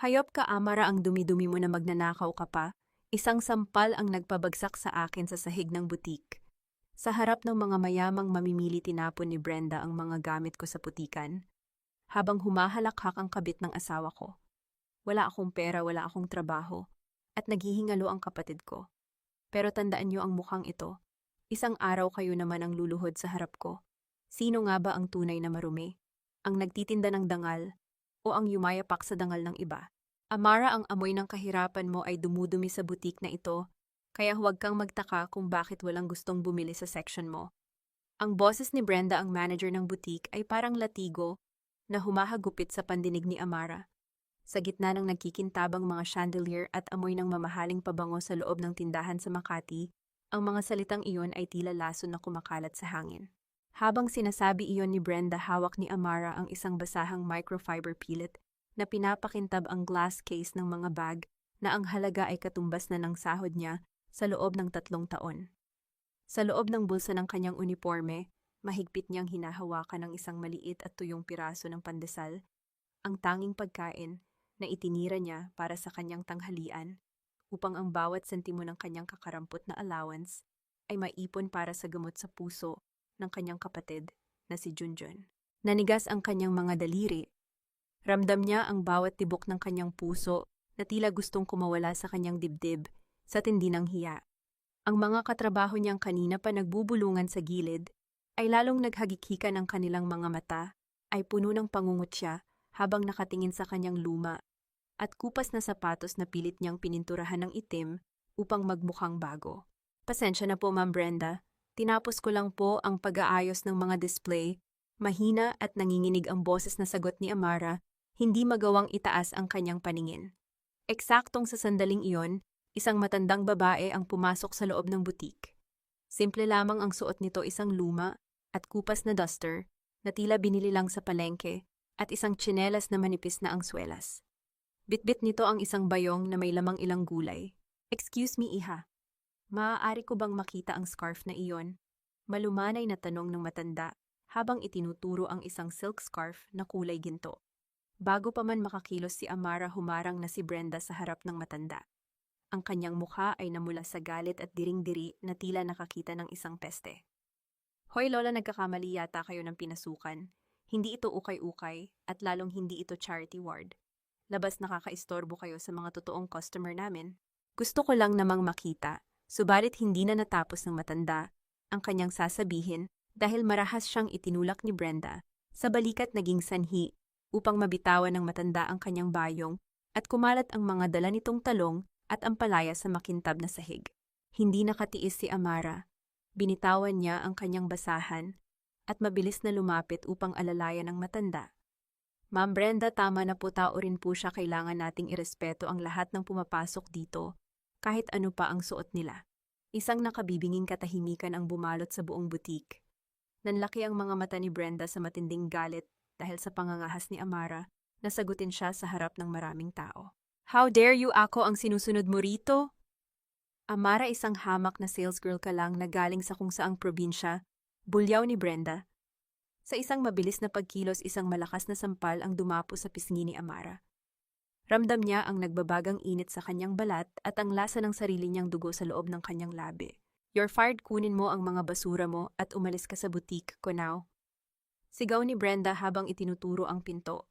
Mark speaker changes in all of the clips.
Speaker 1: Hayop ka, Amara, ang dumi-dumi mo na magnanakaw ka pa. Isang sampal ang nagpabagsak sa akin sa sahig ng butik. Sa harap ng mga mayamang mamimili, tinapon ni Brenda ang mga gamit ko sa putikan, habang humahalakhak ang kabit ng asawa ko. Wala akong pera, wala akong trabaho, at naghihingalo ang kapatid ko. Pero tandaan niyo ang mukhang ito. Isang araw kayo naman ang luluhod sa harap ko. Sino nga ba ang tunay na marumi? Ang nagtitinda ng dangal o ang yumayapak sa dangal ng iba? Amara, ang amoy ng kahirapan mo ay dumudumi sa butik na ito, kaya huwag kang magtaka kung bakit walang gustong bumili sa section mo. Ang boses ni Brenda, ang manager ng butik, ay parang latigo na humahagupit sa pandinig ni Amara. Sa gitna ng nagkikintabang mga chandelier at amoy ng mamahaling pabango sa loob ng tindahan sa Makati, ang mga salitang iyon ay tila lason na kumakalat sa hangin. Habang sinasabi iyon ni Brenda, hawak ni Amara ang isang basahang microfiber pillet na pinapakintab ang glass case ng mga bag na ang halaga ay katumbas na ng sahod niya sa loob ng 3 taon. Sa loob ng bulsa ng kanyang uniforme, mahigpit niyang hinahawakan ng isang maliit at tuyong piraso ng pandesal, ang tanging pagkain na itinira niya para sa kanyang tanghalian upang ang bawat sentimo ng kanyang kakarampot na allowance ay maipon para sa gamot sa puso ng kanyang kapatid na si Junjun. Nanigas ang kanyang mga daliri. Ramdam niya ang bawat tibok ng kanyang puso na tila gustong kumawala sa kanyang dibdib sa tindi ng hiya. Ang mga katrabaho niyang kanina pa nagbubulungan sa gilid ay lalong naghagikikan, ang kanilang mga mata ay puno ng pangungutya habang nakatingin sa kanyang luma at kupas na sapatos na pilit niyang pininturahan ng itim upang magmukhang bago. Pasensya na po, Ma'am Brenda. Tinapos ko lang po ang pag-aayos ng mga display. Mahina at nanginginig ang boses na sagot ni Amara, hindi magawang itaas ang kanyang paningin. Eksaktong sa sandaling iyon, isang matandang babae ang pumasok sa loob ng butik. Simple lamang ang suot nito, isang luma at kupas na duster na tila binili lang sa palengke at isang tsinelas na manipis na ang swelas. Bitbit nito ang isang bayong na may lamang ilang gulay. "Excuse me, iha. Maaari ko bang makita ang scarf na iyon?" Malumanay na tanong ng matanda habang itinuturo ang isang silk scarf na kulay ginto. Bago pa man makakilos si Amara, humarang na si Brenda sa harap ng matanda. Ang kanyang mukha ay namula sa galit at diring-diri na tila nakakita ng isang peste. "Hoy Lola, nagkakamali yata kayo ng pinasukan. Hindi ito ukay-ukay at lalong hindi ito charity ward. Labas, nakakaistorbo kayo sa mga totoong customer namin. Gusto ko lang namang makita." Subalit hindi na natapos ng matanda ang kanyang sasabihin dahil marahas siyang itinulak ni Brenda sa balikat, naging sanhi upang mabitawan ng matanda ang kanyang bayong at kumalat ang mga dala nitong talong at ampalaya sa makintab na sahig. Hindi nakatiis si Amara. Binitawan niya ang kanyang basahan at mabilis na lumapit upang alalayan ng matanda. "Ma'am Brenda, tama na po, tao rin po siya. Kailangan nating irespeto ang lahat ng pumapasok dito, kahit ano pa ang suot nila." Isang nakabibinging katahimikan ang bumalot sa buong butik. Nanlaki ang mga mata ni Brenda sa matinding galit dahil sa pangangahas ni Amara na sagutin siya sa harap ng maraming tao. "How dare you? Ako ang sinusunod mo rito?" Amara, isang hamak na salesgirl ka lang na galing sa kung saang probinsya, bulyaw ni Brenda. Sa isang mabilis na pagkilos, isang malakas na sampal ang dumapo sa pisngi ni Amara. Ramdam niya ang nagbabagang init sa kanyang balat at ang lasa ng sarili niyang dugo sa loob ng kanyang labi. "You're fired, kunin mo ang mga basura mo at umalis ka sa butik ko now." Sigaw ni Brenda habang itinuturo ang pinto.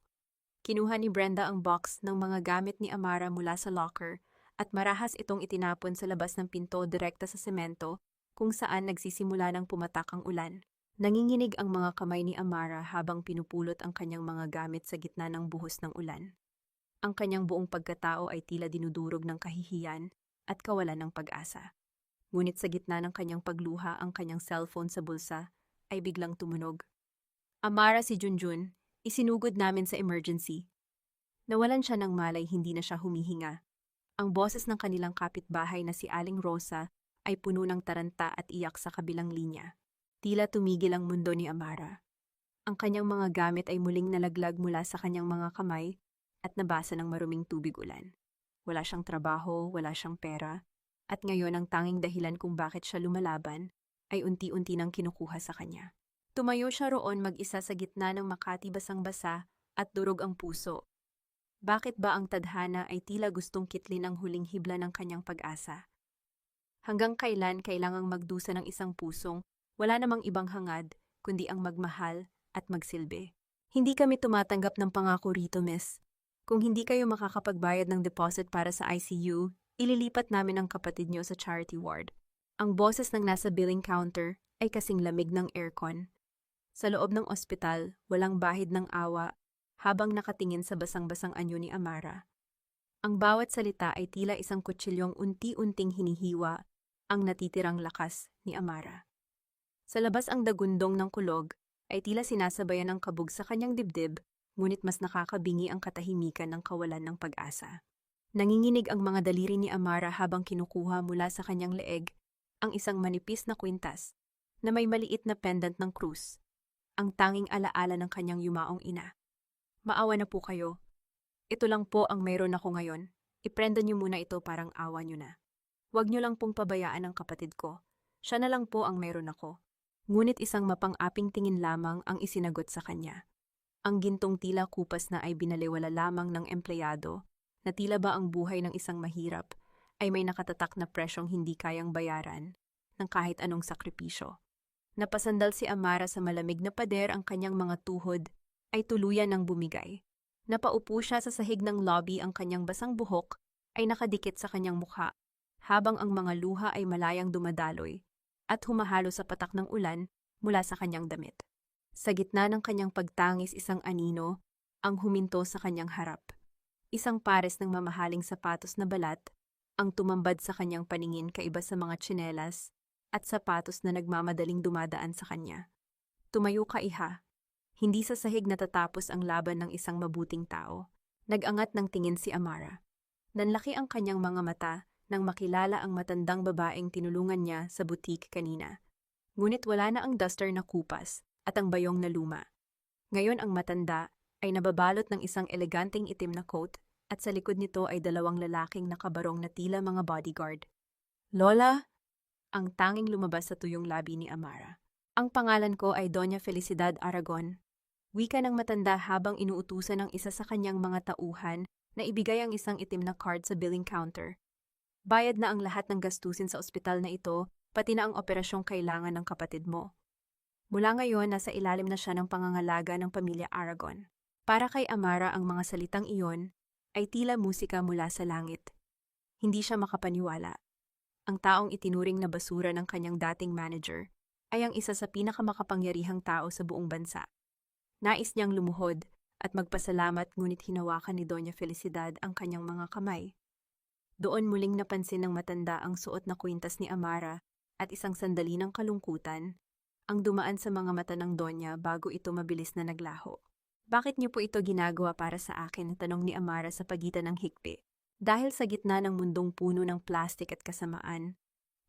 Speaker 1: Kinuha ni Brenda ang box ng mga gamit ni Amara mula sa locker at marahas itong itinapon sa labas ng pinto direkta sa semento kung saan nagsisimula ng pumatak ang ulan. Nanginginig ang mga kamay ni Amara habang pinupulot ang kanyang mga gamit sa gitna ng buhos ng ulan. Ang kanyang buong pagkatao ay tila dinudurog ng kahihiyan at kawalan ng pag-asa. Ngunit sa gitna ng kanyang pagluha, ang kanyang cellphone sa bulsa ay biglang tumunog. "Amara, si Junjun. Isinugod namin sa emergency." Nawalan siya ng malay, hindi na siya humihinga. Ang boses ng kanilang kapitbahay na si Aling Rosa ay puno ng taranta at iyak sa kabilang linya. Tila tumigil ang mundo ni Amara. Ang kanyang mga gamit ay muling nalaglag mula sa kanyang mga kamay at nabasa ng maruming tubig ulan. Wala siyang trabaho, wala siyang pera, at ngayon ang tanging dahilan kung bakit siya lumalaban ay unti-unti nang kinukuha sa kanya. Tumayo siya roon mag-isa sa gitna ng Makati, basang-basa at durog ang puso. Bakit ba ang tadhana ay tila gustong kitlin ang huling hibla ng kanyang pag-asa? Hanggang kailan kailangang magdusa ng isang pusong wala namang ibang hangad kundi ang magmahal at magsilbi? Hindi kami tumatanggap ng pangako rito, miss. Kung hindi kayo makakapagbayad ng deposit para sa ICU, ililipat namin ang kapatid niyo sa charity ward. Ang boses ng nasa billing counter ay kasing lamig ng aircon. Sa loob ng ospital, walang bahid ng awa habang nakatingin sa basang-basang anyo ni Amara. Ang bawat salita ay tila isang kutsilyong unti-unting hinihiwa ang natitirang lakas ni Amara. Sa labas ang dagundong ng kulog ay tila sinasabayan ng kabog sa kanyang dibdib, ngunit mas nakakabingi ang katahimikan ng kawalan ng pag-asa. Nanginginig ang mga daliri ni Amara habang kinukuha mula sa kanyang leeg ang isang manipis na kwintas na may maliit na pendant ng krus, ang tanging alaala ng kanyang yumaong ina. Maawa na po kayo. Ito lang po ang mayroon ako ngayon. Iprenda niyo muna ito parang awa niyo na. Huwag niyo lang pong pabayaan ang kapatid ko. Siya na lang po ang mayroon ako. Ngunit isang mapang-aping tingin lamang ang isinagot sa kanya. Ang gintong tila kupas na ay binaliwala lamang ng empleyado, na tila ba ang buhay ng isang mahirap ay may nakatatak na presyong hindi kayang bayaran ng kahit anong sakripisyo. Napasandal si Amara sa malamig na pader, ang kanyang mga tuhod ay tuluyan ng bumigay. Napaupo siya sa sahig ng lobby, ang kanyang basang buhok ay nakadikit sa kanyang mukha, habang ang mga luha ay malayang dumadaloy at humahalo sa patak ng ulan mula sa kanyang damit. Sa gitna ng kanyang pagtangis, isang anino ang huminto sa kanyang harap. Isang pares ng mamahaling sapatos na balat ang tumambad sa kanyang paningin, kaiba sa mga tsinelas at sapatos na nagmamadaling dumadaan sa kanya. Tumayo ka, iha. Hindi sa sahig natatapos ang laban ng isang mabuting tao. Nag-angat ng tingin si Amara. Nanlaki ang kanyang mga mata nang makilala ang matandang babaeng tinulungan niya sa butik kanina. Ngunit wala na ang duster na kupas at ang bayong na luma. Ngayon ang matanda ay nababalot ng isang eleganteng itim na coat at sa likod nito ay dalawang lalaking nakabarong na tila mga bodyguard. Lola, ang tanging lumabas sa tuyong labi ni Amara. Ang pangalan ko ay Doña Felicidad Aragon. Wika ng matanda habang inuutusan ng isa sa kanyang mga tauhan na ibigay ang isang itim na card sa billing counter. Bayad na ang lahat ng gastusin sa ospital na ito, pati na ang operasyong kailangan ng kapatid mo. Mula ngayon, nasa ilalim na siya ng pangangalaga ng pamilya Aragon. Para kay Amara, ang mga salitang iyon ay tila musika mula sa langit. Hindi siya makapaniwala. Ang taong itinuring na basura ng kanyang dating manager ay ang isa sa pinakamakapangyarihang tao sa buong bansa. Nais niyang lumuhod at magpasalamat, ngunit hinawakan ni Doña Felicidad ang kanyang mga kamay. Doon muling napansin ng matanda ang suot na kwintas ni Amara at isang sandali ng kalungkutan ang dumaan sa mga mata ng Donya bago ito mabilis na naglaho. Bakit niyo po ito ginagawa para sa akin? Tanong ni Amara sa pagitan ng hikbi. Dahil sa gitna ng mundong puno ng plastik at kasamaan,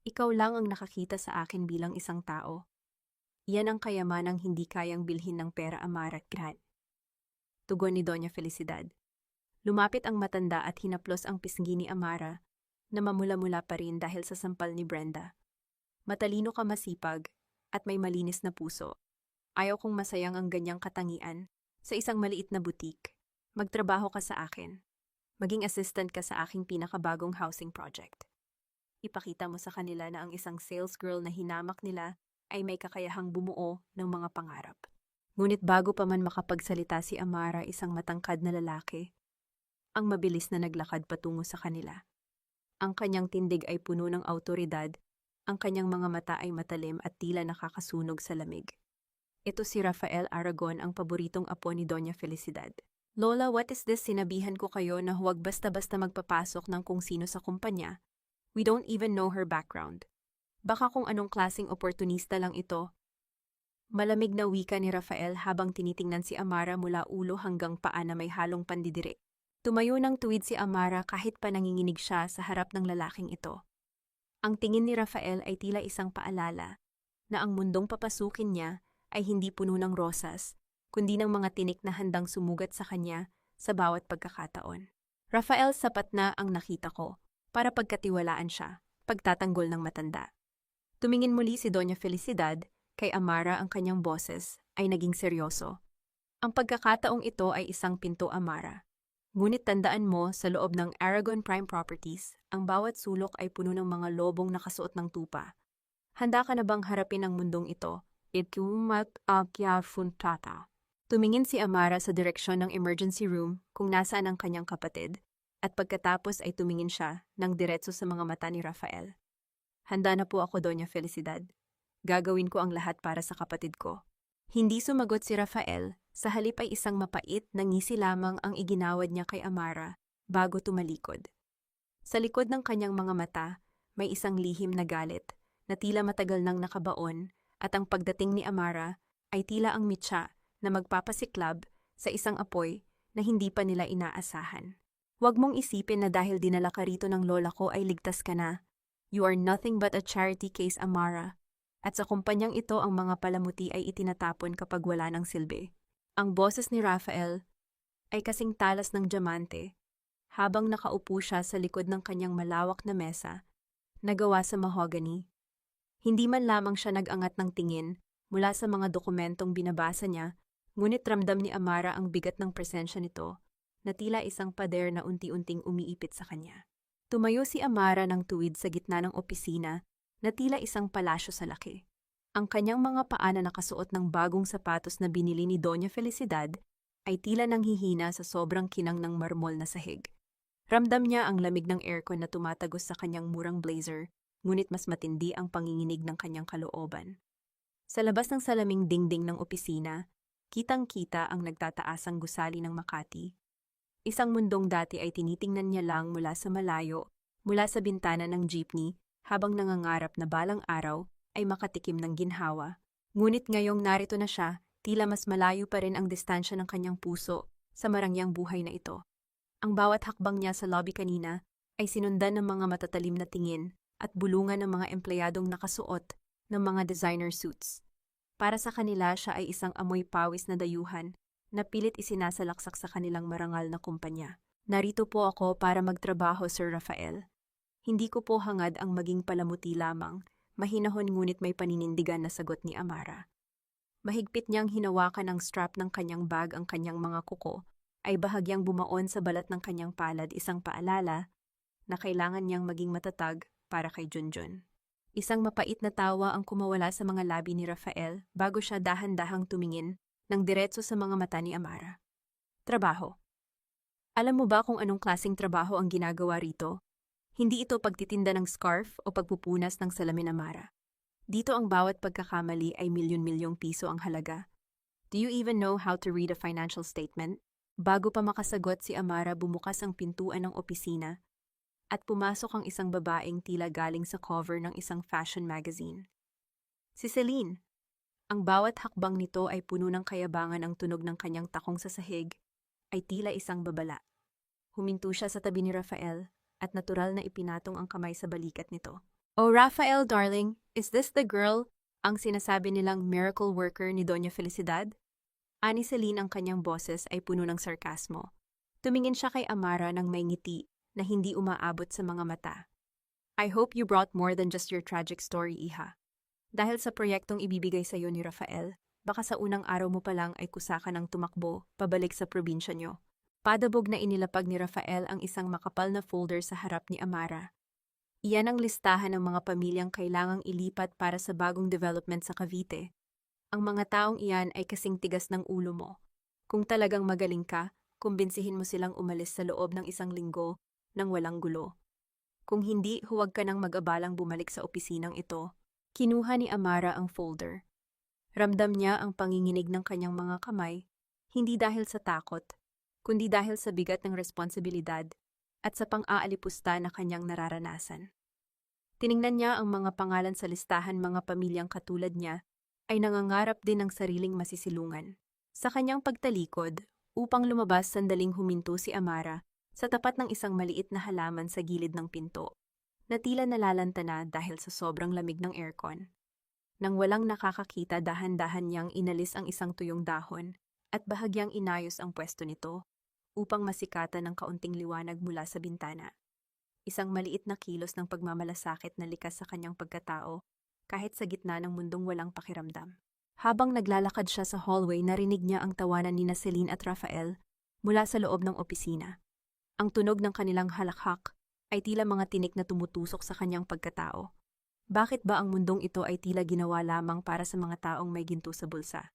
Speaker 1: ikaw lang ang nakakita sa akin bilang isang tao. Iyan ang kayamanang hindi kayang bilhin ng pera, Amara at Gran. Tugon ni Doña Felicidad. Lumapit ang matanda at hinaplos ang pisngi ni Amara na mamula-mula pa rin dahil sa sampal ni Brenda. Matalino ka, masipag, at may malinis na puso. Ayaw kong masayang ang ganyang katangian sa isang maliit na butik. Magtrabaho ka sa akin. Maging assistant ka sa aking pinakabagong housing project. Ipakita mo sa kanila na ang isang sales girl na hinamak nila ay may kakayahang bumuo ng mga pangarap. Ngunit bago pa man makapagsalita si Amara, isang matangkad na lalaki ang mabilis na naglakad patungo sa kanila. Ang kanyang tindig ay puno ng awtoridad, ang kanyang mga mata ay matalim at tila nakakasunog sa lamig. Ito si Rafael Aragon, ang paboritong apo ni Doña Felicidad. Lola, what is this? Sinabihan ko kayo na huwag basta-basta magpapasok ng kung sino sa kumpanya. We don't even know her background. Baka kung anong klaseng oportunista lang ito. Malamig na wika ni Rafael habang tinitingnan si Amara mula ulo hanggang paa na may halong pandidiri. Tumayo ng tuwid si Amara kahit pa nanginginig siya sa harap ng lalaking ito. Ang tingin ni Rafael ay tila isang paalala na ang mundong papasukin niya ay hindi puno ng rosas, kundi ng mga tinik na handang sumugat sa kanya sa bawat pagkakataon. Rafael, sapat na ang nakita ko para pagkatiwalaan siya, pagtatanggol ng matanda. Tumingin muli si Doña Felicidad, kay Amara ang kanyang boses ay naging seryoso. Ang pagkakataong ito ay isang pinto, Amara. Ngunit tandaan mo, sa loob ng Aragon Prime Properties, ang bawat sulok ay puno ng mga lobong nakasuot ng tupa. Handa ka na bang harapin ang mundong ito? Funtata. Tumingin si Amara sa direksyon ng emergency room kung nasaan ang kanyang kapatid, at pagkatapos ay tumingin siya ng diretso sa mga mata ni Rafael. Handa na po ako, Doña Felicidad. Gagawin ko ang lahat para sa kapatid ko. Hindi sumagot si Rafael, sa halip ay isang mapait na ngisi lamang ang iginawad niya kay Amara bago tumalikod. Sa likod ng kanyang mga mata, may isang lihim na galit na tila matagal nang nakabaon, at ang pagdating ni Amara ay tila ang mitsa na magpapasiklab sa isang apoy na hindi pa nila inaasahan. Huwag mong isipin na dahil dinala ka rito ng lola ko ay ligtas ka na. You are nothing but a charity case, Amara. At sa kumpanyang ito ang mga palamuti ay itinatapon kapag wala ng silbi. Ang boses ni Rafael ay kasing talas ng diamante habang nakaupo siya sa likod ng kanyang malawak na mesa na gawa sa mahogany. Hindi man lamang siya nag-angat ng tingin mula sa mga dokumentong binabasa niya, ngunit ramdam ni Amara ang bigat ng presensya nito na tila isang pader na unti-unting umiipit sa kanya. Tumayo si Amara ng tuwid sa gitna ng opisina na tila isang palasyo sa laki. Ang kanyang mga paa na nakasuot ng bagong sapatos na binili ni Doña Felicidad ay tila nanghihina sa sobrang kinang ng marmol na sahig. Ramdam niya ang lamig ng aircon na tumatagos sa kanyang murang blazer, ngunit mas matindi ang panginginig ng kanyang kalooban. Sa labas ng salaming dingding ng opisina, kitang-kita ang nagtataasang gusali ng Makati. Isang mundong dati ay tinitingnan niya lang mula sa malayo, mula sa bintana ng jeepney, habang nangangarap na balang araw ay makatikim ng ginhawa. Ngunit ngayong narito na siya, tila mas malayo pa rin ang distansya ng kanyang puso sa marangyang buhay na ito. Ang bawat hakbang niya sa lobby kanina ay sinundan ng mga matatalim na tingin at bulungan ng mga empleyadong nakasuot ng mga designer suits. Para sa kanila, siya ay isang amoy pawis na dayuhan na pilit isinasalaksak sa kanilang marangal na kumpanya. Narito po ako para magtrabaho, Sir Rafael. Hindi ko po hangad ang maging palamuti lamang, mahinahon ngunit may paninindigan na sagot ni Amara. Mahigpit niyang hinawakan ang strap ng kanyang bag, ang kanyang mga kuko ay bahagyang bumaon sa balat ng kanyang palad, isang paalala na kailangan niyang maging matatag para kay Junjun. Isang mapait na tawa ang kumawala sa mga labi ni Rafael bago siya dahan-dahang tumingin ng diretso sa mga mata ni Amara. Trabaho. Alam mo ba kung anong klaseng trabaho ang ginagawa rito? Hindi ito pagtitinda ng scarf o pagpupunas ng salamin, Amara. Dito ang bawat pagkakamali ay milyon-milyong piso ang halaga. Do you even know how to read a financial statement? Bago pa makasagot si Amara, bumukas ang pintuan ng opisina at pumasok ang isang babaeng tila galing sa cover ng isang fashion magazine. Si Celine. Ang bawat hakbang nito ay puno ng kayabangan, ang tunog ng kanyang takong sa sahig ay tila isang babala. Huminto siya sa tabi ni Rafael at natural na ipinatong ang kamay sa balikat nito. Oh, Rafael, darling, is this the girl ang sinasabi nilang miracle worker ni Doña Felicidad? Ani Celine, ang kanyang boses ay puno ng sarkasmo. Tumingin siya kay Amara ng may ngiti na hindi umaabot sa mga mata. I hope you brought more than just your tragic story, Iha. Dahil sa proyektong ibibigay sa iyo ni Rafael, baka sa unang araw mo pa lang ay kusa ka ng tumakbo pabalik sa probinsya niyo. Padabog na inilapag ni Rafael ang isang makapal na folder sa harap ni Amara. Iyan ang listahan ng mga pamilyang kailangang ilipat para sa bagong development sa Cavite. Ang mga taong iyan ay kasing tigas ng ulo mo. Kung talagang magaling ka, kumbinsihin mo silang umalis sa loob ng isang linggo nang walang gulo. Kung hindi, huwag ka nang mag-abalang bumalik sa opisinang ito. Kinuha ni Amara ang folder. Ramdam niya ang panginginig ng kanyang mga kamay, hindi dahil sa takot, kundi dahil sa bigat ng responsibilidad at sa pang-aalipusta na kanyang nararanasan. Tiningnan niya ang mga pangalan sa listahan, mga pamilyang katulad niya ay nangangarap din ng sariling masisilungan. Sa kanyang pagtalikod, upang lumabas, sandaling huminto si Amara sa tapat ng isang maliit na halaman sa gilid ng pinto, na tila nalalanta na dahil sa sobrang lamig ng aircon. Nang walang nakakakita, dahan-dahan niyang inalis ang isang tuyong dahon at bahagyang inayos ang pwesto nito upang masikatan ng kaunting liwanag mula sa bintana. Isang maliit na kilos ng pagmamalasakit na likas sa kanyang pagkatao kahit sa gitna ng mundong walang pakiramdam. Habang naglalakad siya sa hallway, narinig niya ang tawanan ni Celine at Rafael mula sa loob ng opisina. Ang tunog ng kanilang halakhak ay tila mga tinik na tumutusok sa kanyang pagkatao. Bakit ba ang mundong ito ay tila ginawa lamang para sa mga taong may ginto sa bulsa?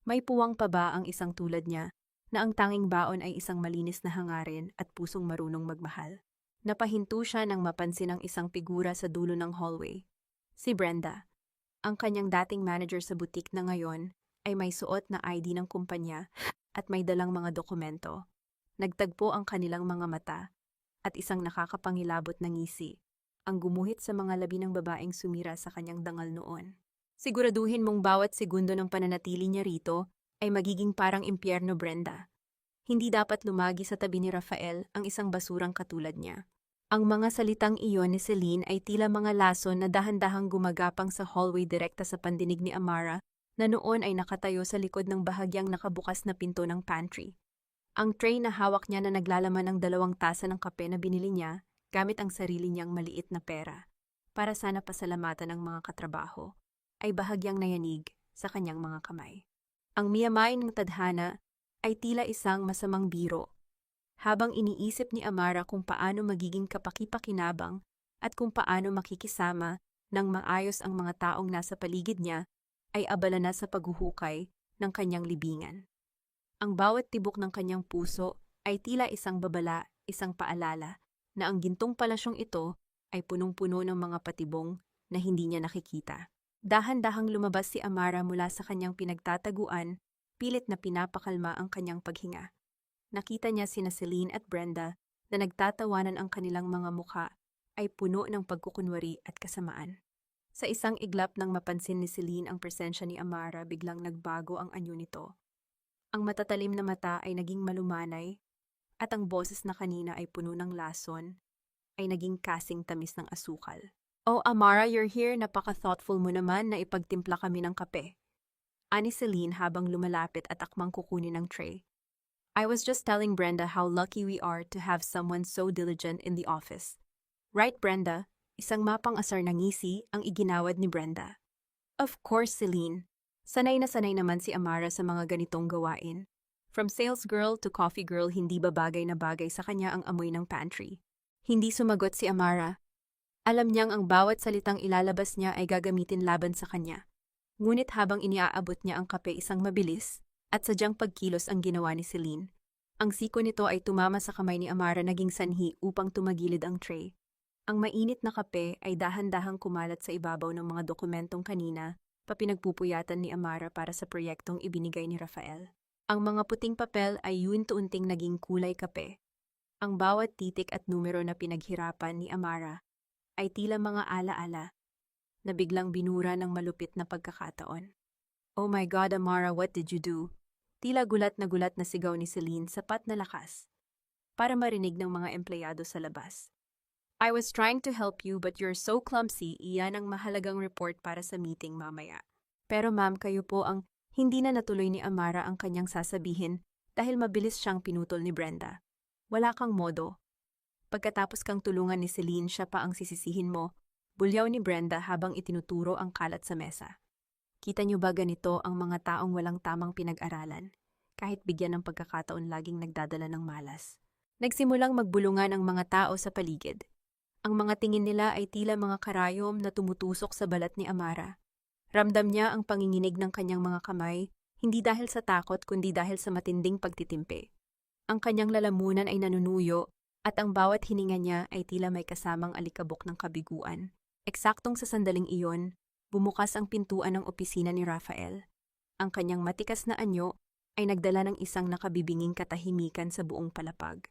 Speaker 1: May puwang pa ba ang isang tulad niya na ang tanging baon ay isang malinis na hangarin at pusong marunong magmahal? Napahinto siya nang mapansin ang isang figura sa dulo ng hallway. Si Brenda, ang kanyang dating manager sa butik na ngayon ay may suot na ID ng kumpanya at may dalang mga dokumento. Nagtagpo ang kanilang mga mata at isang nakakapangilabot na ngisi ang gumuhit sa mga labi ng babaeng sumira sa kanyang dangal noon. Siguraduhin mong bawat segundo ng pananatili niya rito ay magiging parang impyerno, Brenda. Hindi dapat lumagi sa tabi ni Rafael ang isang basurang katulad niya. Ang mga salitang iyon ni Celine ay tila mga lason na dahan-dahang gumagapang sa hallway direkta sa pandinig ni Amara na noon ay nakatayo sa likod ng bahagyang nakabukas na pinto ng pantry. Ang tray na hawak niya na naglalaman ng 2 tasa ng kape na binili niya gamit ang sarili niyang maliit na pera para sana pasalamatan ng mga katrabaho ay bahagyang nayanig sa kanyang mga kamay. Ang miyamay ng tadhana ay tila isang masamang biro. Habang iniisip ni Amara kung paano magiging kapaki-pakinabang at kung paano makikisama ng maayos ang mga taong nasa paligid niya, ay abala na sa paghuhukay ng kanyang libingan. Ang bawat tibok ng kanyang puso ay tila isang babala, isang paalala na ang gintong palasyong ito ay punong-puno ng mga patibong na hindi niya nakikita. Dahan-dahang lumabas si Amara mula sa kanyang pinagtataguan, pilit na pinapakalma ang kanyang paghinga. Nakita niya sina Celine at Brenda na nagtatawanan, ang kanilang mga mukha ay puno ng pagkukunwari at kasamaan. Sa isang iglap nang mapansin ni Celine ang presensya ni Amara, biglang nagbago ang anyo nito. Ang matatalim na mata ay naging malumanay at ang boses na kanina ay puno ng lason ay naging kasing tamis ng asukal. "Oh, Amara, you're here. Napaka-thoughtful mo naman na ipagtimpla kami ng kape," ani Celine habang lumalapit at akmang kukunin ng tray. "I was just telling Brenda how lucky we are to have someone so diligent in the office. Right, Brenda?" Isang mapang-asar na ngisi ang iginawad ni Brenda. "Of course, Celine." Sanay naman si Amara sa mga ganitong gawain. From sales girl to coffee girl, hindi ba bagay na bagay sa kanya ang amoy ng pantry. Hindi sumagot si Amara. Alam niyang ang bawat salitang ilalabas niya ay gagamitin laban sa kanya. Ngunit habang iniaabot niya ang kape, isang mabilis at sadyang pagkilos ang ginawa ni Celine. Ang siko nito ay tumama sa kamay ni Amara, naging sanhi upang tumagilid ang tray. Ang mainit na kape ay dahan-dahang kumalat sa ibabaw ng mga dokumentong kanina papinagpupuyatan ni Amara para sa proyektong ibinigay ni Rafael. Ang mga puting papel ay unti-unting naging kulay kape. Ang bawat titik at numero na pinaghirapan ni Amara ay tila mga alaala na biglang binura ng malupit na pagkakataon. "Oh my God, Amara, what did you do?" Tila gulat na sigaw ni Celine, sapat na lakas para marinig ng mga empleyado sa labas. "I was trying to help you but you're so clumsy." Iyan ang mahalagang report para sa meeting mamaya. Pero ma'am, kayo po ang... Hindi na natuloy ni Amara ang kanyang sasabihin dahil mabilis siyang pinutol ni Brenda. "Wala kang modo. Pagkatapos kang tulungan ni Celine, siya pa ang sisisihin mo." Bulyaw ni Brenda habang itinuturo ang kalat sa mesa. "Kita niyo ba, ganito ang mga taong walang tamang pinag-aralan. Kahit bigyan ng pagkakataon, laging nagdadala ng malas." Nagsimulang magbulungan ang mga tao sa paligid. Ang mga tingin nila ay tila mga karayom na tumutusok sa balat ni Amara. Ramdam niya ang panginginig ng kanyang mga kamay, hindi dahil sa takot kundi dahil sa matinding pagtitimpi. Ang kanyang lalamunan ay nanunuyo at ang bawat hininga niya ay tila may kasamang alikabok ng kabiguan. Eksaktong sa sandaling iyon, bumukas ang pintuan ng opisina ni Rafael. Ang kanyang matikas na anyo ay nagdala ng isang nakabibinging katahimikan sa buong palapag.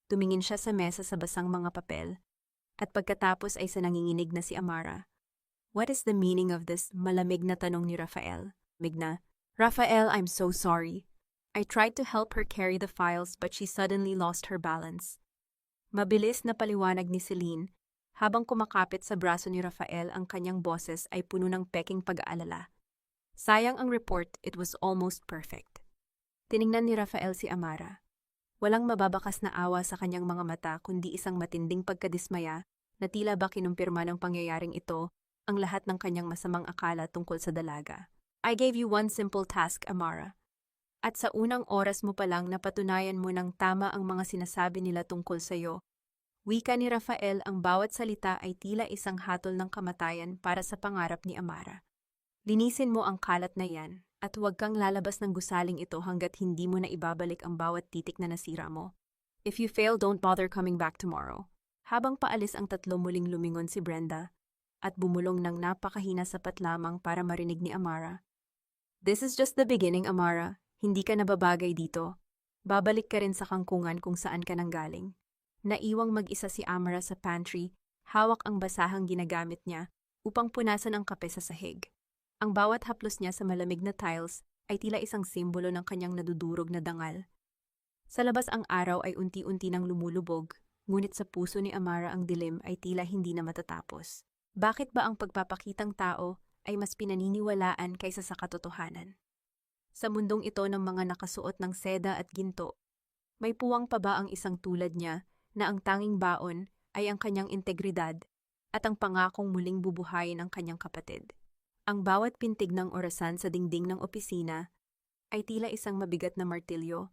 Speaker 1: Tumingin siya sa mesa sa basang mga papel at pagkatapos ay sa nanginginig na si Amara. "What is the meaning of this?" Malamig na tanong ni Rafael. "Rafael, I'm so sorry. I tried to help her carry the files but she suddenly lost her balance." Mabilis na paliwanag ni Celine. Habang kumakapit sa braso ni Rafael, ang kanyang boses ay puno ng peking pag-aalala. Sayang ang report, it was almost perfect. Tiningnan ni Rafael si Amara. Walang mababakas na awa sa kanyang mga mata kundi isang matinding pagkadismaya na tila ba kinumpirma ng pangyayaring ito ang lahat ng kanyang masamang akala tungkol sa dalaga. "I gave you one simple task, Amara. At sa unang oras mo pa lang napatunayan mo ng tama ang mga sinasabi nila tungkol sa'yo. Wika ni Rafael, ang bawat salita ay tila isang hatol ng kamatayan para sa pangarap ni Amara. Linisin mo ang kalat na yan at huwag kang lalabas ng gusaling ito hanggat hindi mo na ibabalik ang bawat titik na nasira mo. If you fail, don't bother coming back tomorrow. Habang paalis ang tatlo, muling lumingon si Brenda at bumulong ng napakahina, sapat lamang para marinig ni Amara. This is just the beginning, Amara. Hindi ka nababagay dito. Babalik ka rin sa kangkungan kung saan ka nanggaling. Naiwang mag-isa si Amara sa pantry, hawak ang basahang ginagamit niya upang punasan ang kape sa sahig. Ang bawat haplos niya sa malamig na tiles ay tila isang simbolo ng kanyang nadudurog na dangal. Sa labas ang araw ay unti-unti nang lumulubog, ngunit sa puso ni Amara ang dilim ay tila hindi na matatapos. Bakit ba ang pagpapakitang tao ay mas pinaniniwalaan kaysa sa katotohanan? Sa mundong ito ng mga nakasuot ng seda at ginto, may puwang pa ba ang isang tulad niya na ang tanging baon ay ang kanyang integridad at ang pangakong muling bubuhayin ang kanyang kapatid? Ang bawat pintig ng orasan sa dingding ng opisina ay tila isang mabigat na martilyo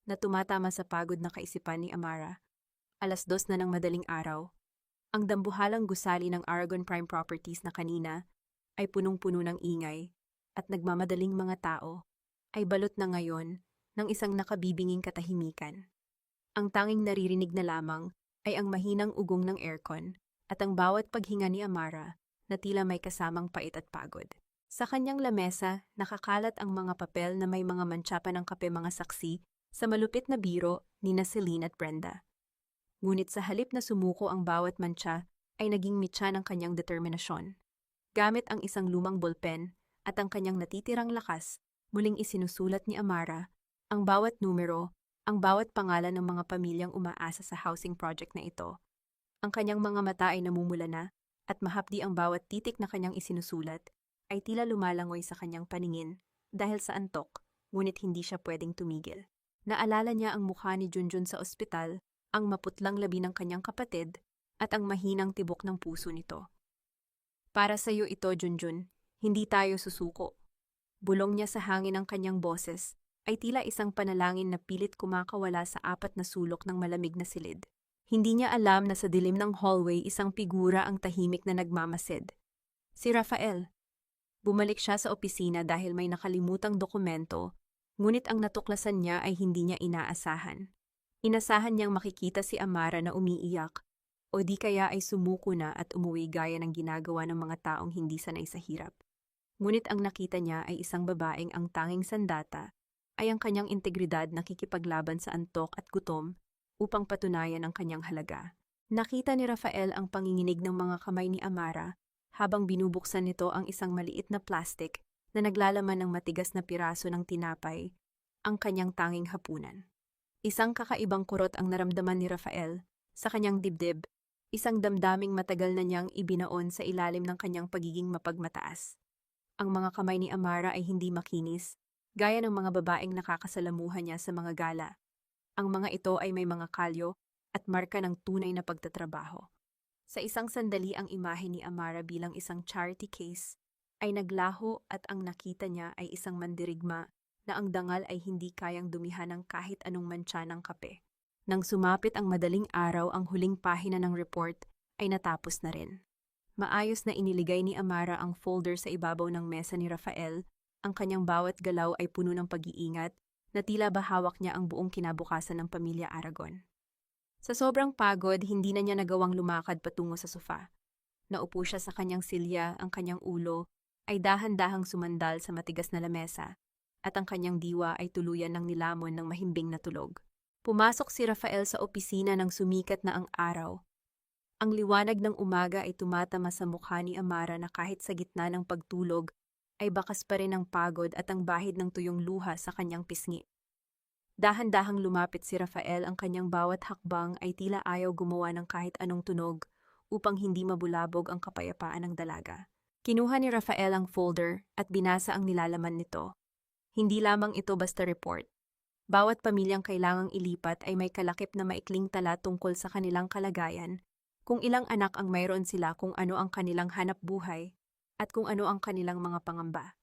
Speaker 1: na tumatama sa pagod na kaisipan ni Amara. 2:00 na ng madaling araw. Ang dambuhalang gusali ng Aragon Prime Properties na kanina ay punong-puno ng ingay at nagmamadaling mga tao ay balot na ngayon ng isang nakabibinging katahimikan. Ang tanging naririnig na lamang ay ang mahinang ugong ng aircon at ang bawat paghinga ni Amara na tila may kasamang pait at pagod. Sa kanyang lamesa, nakakalat ang mga papel na may mga mantsa pa ng kape, mga saksi sa malupit na biro ni Celine at Brenda. Ngunit sa halip na sumuko ang bawat mantsa ay naging mitya ng kanyang determinasyon. Gamit ang isang lumang bolpen at ang kanyang natitirang lakas, muling isinusulat ni Amara ang bawat numero, ang bawat pangalan ng mga pamilyang umaasa sa housing project na ito. Ang kanyang mga mata ay namumula na at mahapdi ang bawat titik na kanyang isinusulat ay tila lumalangoy sa kanyang paningin dahil sa antok, ngunit hindi siya pwedeng tumigil. Naalala niya ang mukha ni Junjun sa ospital, ang maputlang labi ng kanyang kapatid at ang mahinang tibok ng puso nito. Para sa iyo ito, Junjun, hindi tayo susuko. Bulong niya sa hangin, ang kanyang boses ay tila isang panalangin na pilit kumakawala sa apat na sulok ng malamig na silid. Hindi niya alam na sa dilim ng hallway isang figura ang tahimik na nagmamasid. Si Rafael. Bumalik siya sa opisina dahil may nakalimutang dokumento, ngunit ang natuklasan niya ay hindi niya inaasahan. Inasahan niyang makikita si Amara na umiiyak, o di kaya ay sumuko na at umuwi gaya ng ginagawa ng mga taong hindi sanay sa hirap. Ngunit ang nakita niya ay isang babaeng ang tanging sandata ay ang kanyang integridad, nakikipaglaban sa antok at gutom upang patunayan ang kanyang halaga. Nakita ni Rafael ang panginginig ng mga kamay ni Amara habang binubuksan nito ang isang maliit na plastic na naglalaman ng matigas na piraso ng tinapay, ang kanyang tanging hapunan. Isang kakaibang kurot ang naramdaman ni Rafael sa kanyang dibdib, isang damdaming matagal na niyang ibinaon sa ilalim ng kanyang pagiging mapagmataas. Ang mga kamay ni Amara ay hindi makinis, gaya ng mga babaeng nakakasalamuhan niya sa mga gala. Ang mga ito ay may mga kalyo at marka ng tunay na pagtatrabaho. Sa isang sandali, ang imahe ni Amara bilang isang charity case ay naglaho at ang nakita niya ay isang mandirigma na ang dangal ay hindi kayang dumihan ng kahit anong mantsa ng kape. Nang sumapit ang madaling araw, ang huling pahina ng report ay natapos na rin. Maayos na iniligay ni Amara ang folder sa ibabaw ng mesa ni Rafael. Ang kanyang bawat galaw ay puno ng pag-iingat na tila ba hawak niya ang buong kinabukasan ng pamilya Aragon. Sa sobrang pagod, hindi na niya nagawang lumakad patungo sa sofa. Naupo siya sa kanyang silya, ang kanyang ulo ay dahan-dahang sumandal sa matigas na lamesa at ang kanyang diwa ay tuluyan ng nilamon ng mahimbing na tulog. Pumasok si Rafael sa opisina nang sumikat na ang araw. Ang liwanag ng umaga ay tumatama sa mukha ni Amara na kahit sa gitna ng pagtulog ay bakas pa rin ang pagod at ang bahid ng tuyong luha sa kanyang pisngi. Dahan-dahang lumapit si Rafael, ang kanyang bawat hakbang ay tila ayaw gumawa ng kahit anong tunog upang hindi mabulabog ang kapayapaan ng dalaga. Kinuha ni Rafael ang folder at binasa ang nilalaman nito. Hindi lamang ito basta report. Bawat pamilyang kailangang ilipat ay may kalakip na maikling tala tungkol sa kanilang kalagayan, kung ilang anak ang mayroon sila, kung ano ang kanilang hanap buhay, at kung ano ang kanilang mga pangamba.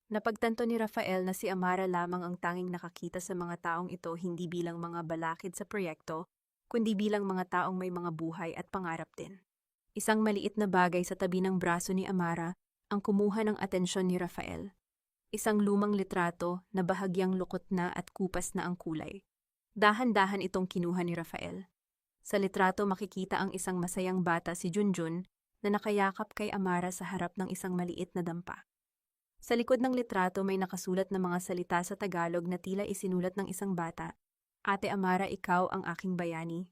Speaker 1: Napagtanto ni Rafael na si Amara lamang ang tanging nakakita sa mga taong ito hindi bilang mga balakid sa proyekto, kundi bilang mga taong may mga buhay at pangarap din. Isang maliit na bagay sa tabi ng braso ni Amara ang kumuha ng atensyon ni Rafael. Isang lumang litrato na bahagyang lukot na at kupas na ang kulay. Dahan-dahan itong kinuha ni Rafael. Sa litrato makikita ang isang masayang bata si Junjun na nakayakap kay Amara sa harap ng isang maliit na dampa. Sa likod ng litrato may nakasulat na mga salita sa Tagalog na tila isinulat ng isang bata. Ate Amara, ikaw ang aking bayani.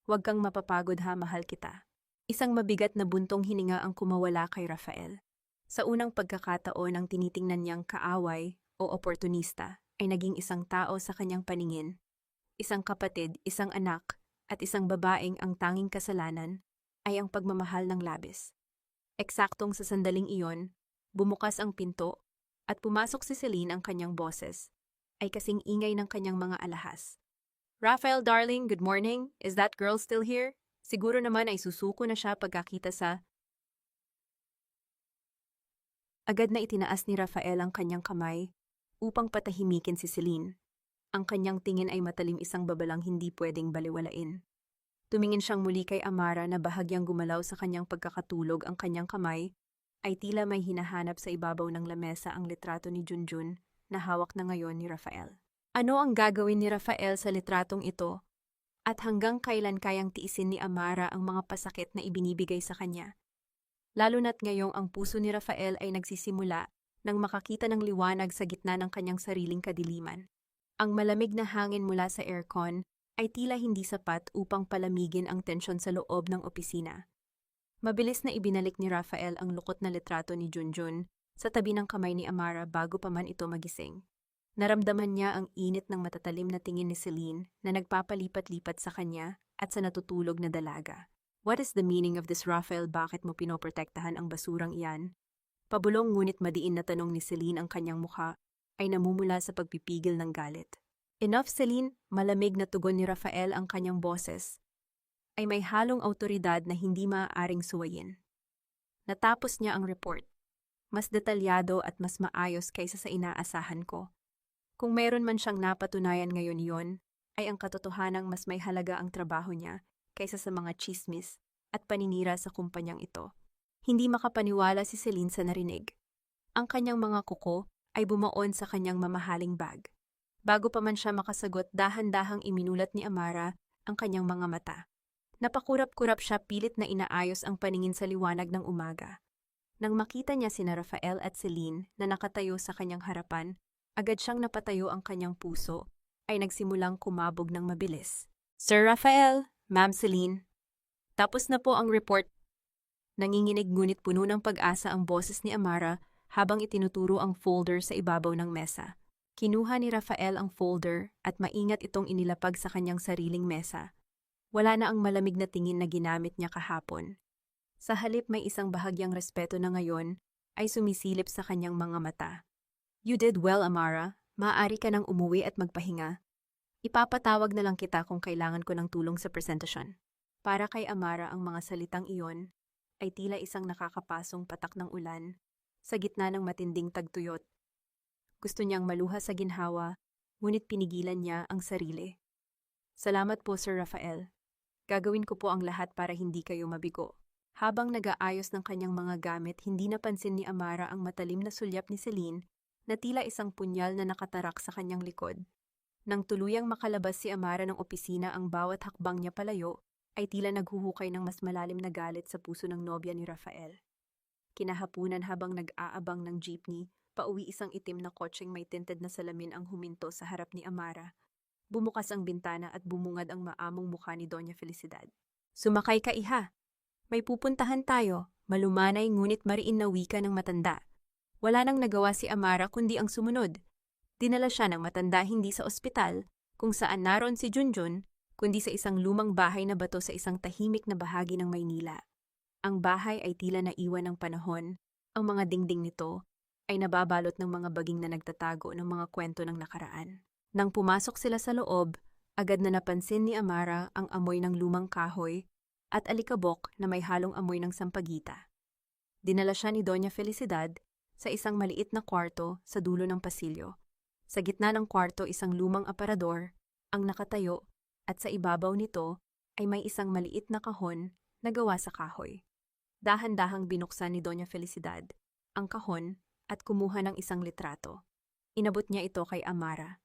Speaker 1: Huwag kang mapapagod ha, mahal kita. Isang mabigat na buntong hininga ang kumawala kay Rafael. Sa unang pagkakataon ang tinitingnan niyang kaaway o oportunista ay naging isang tao sa kanyang paningin. Isang kapatid, isang anak, at isang babaeng ang tanging kasalanan ay ang pagmamahal ng labis. Eksaktong sa sandaling iyon, bumukas ang pinto at pumasok si Celine ang kanyang boses, ay kasing ingay ng kanyang mga alahas. Rafael darling, good morning. Is that girl still here? Siguro naman ay susuko na siya pagkakita sa... Agad na itinaas ni Rafael ang kanyang kamay upang patahimikin si Celine. Ang kanyang tingin ay matalim isang babalang hindi pwedeng baliwalain. Tumingin siyang muli kay Amara na bahagyang gumalaw sa kanyang pagkakatulog ang kanyang kamay ay tila may hinahanap sa ibabaw ng lamesa ang litrato ni Junjun na hawak na ngayon ni Rafael. Ano ang gagawin ni Rafael sa litratong ito? At hanggang kailan kayang tiisin ni Amara ang mga pasakit na ibinibigay sa kanya? Lalo na't ngayong ang puso ni Rafael ay nagsisimula nang makakita ng liwanag sa gitna ng kanyang sariling kadiliman. Ang malamig na hangin mula sa aircon ay tila hindi sapat upang palamigin ang tensyon sa loob ng opisina. Mabilis na ibinalik ni Rafael ang lukot na litrato ni Junjun sa tabi ng kamay ni Amara bago pa man ito magising. Naramdaman niya ang init ng matatalim na tingin ni Celine na nagpapalipat-lipat sa kanya at sa natutulog na dalaga. What is the meaning of this, Rafael? Bakit mo pinoprotektahan ang basurang iyan? Pabulong ngunit madiin na tanong ni Celine ang kanyang mukha ay namumula sa pagpipigil ng galit. Enough, Celine, malamig na tugon ni Rafael ang kanyang boses ay may halong awtoridad na hindi maaaring suwayin. Natapos niya ang report. Mas detalyado at mas maayos kaysa sa inaasahan ko. Kung meron man siyang napatunayan ngayon yon, ay ang katotohanang mas may halaga ang trabaho niya kaysa sa mga chismis at paninira sa kumpanyang ito. Hindi makapaniwala si Celine sa narinig. Ang kanyang mga kuko ay bumaon sa kanyang mamahaling bag. Bago pa man siya makasagot, dahan-dahang iminulat ni Amara ang kanyang mga mata. Napakurap-kurap siya, pilit na inaayos ang paningin sa liwanag ng umaga. Nang makita niya sina Rafael at Celine na nakatayo sa kanyang harapan, agad siyang napatayo ang kanyang puso ay nagsimulang kumabog ng mabilis. Sir Rafael, Ma'am Celine, tapos na po ang report. Nanginginig ngunit puno ng pag-asa ang boses ni Amara habang itinuturo ang folder sa ibabaw ng mesa. Kinuha ni Rafael ang folder at maingat itong inilapag sa kanyang sariling mesa. Wala na ang malamig na tingin na ginamit niya kahapon. Sa halip may isang bahagyang respeto na ngayon ay sumisilip sa kanyang mga mata. You did well, Amara. Maaari ka nang umuwi at magpahinga. Ipapatawag na lang kita kung kailangan ko ng tulong sa presentasyon. Para kay Amara ang mga salitang iyon ay tila isang nakakapasong patak ng ulan sa gitna ng matinding tagtuyot. Gusto niyang maluha sa ginhawa, ngunit pinigilan niya ang sarili. Salamat po, Sir Rafael. Gagawin ko po ang lahat para hindi kayo mabigo. Habang nag-aayos ng kanyang mga gamit, hindi napansin ni Amara ang matalim na sulyap ni Celine na tila isang punyal na nakatarak sa kanyang likod. Nang tuluyang makalabas si Amara ng opisina, ang bawat hakbang niya palayo ay tila naghuhukay ng mas malalim na galit sa puso ng nobya ni Rafael. Kinahapunan habang nag-aabang ng jeepney, pauwi isang itim na kotseng may tinted na salamin ang huminto sa harap ni Amara. Bumukas ang bintana at bumungad ang maamong mukha ni Doña Felicidad. Sumakay ka, iha. May pupuntahan tayo, malumanay ngunit mariin na wika ng matanda. Wala nang nagawa si Amara kundi ang sumunod. Dinala siya ng matanda hindi sa ospital, kung saan naroon si Junjun, kundi sa isang lumang bahay na bato sa isang tahimik na bahagi ng Maynila. Ang bahay ay tila naiwan ng panahon. Ang mga dingding nito ay nababalot ng mga baging na nagtatago ng mga kwento ng nakaraan. Nang pumasok sila sa loob, agad na napansin ni Amara ang amoy ng lumang kahoy at alikabok na may halong amoy ng sampagita. Dinala siya ni Doña Felicidad sa isang maliit na kwarto sa dulo ng pasilyo. Sa gitna ng kwarto isang lumang aparador ang nakatayo at sa ibabaw nito ay may isang maliit na kahon na gawa sa kahoy. Dahan-dahang binuksan ni Doña Felicidad ang kahon at kumuha ng isang litrato. Inabot niya ito kay Amara.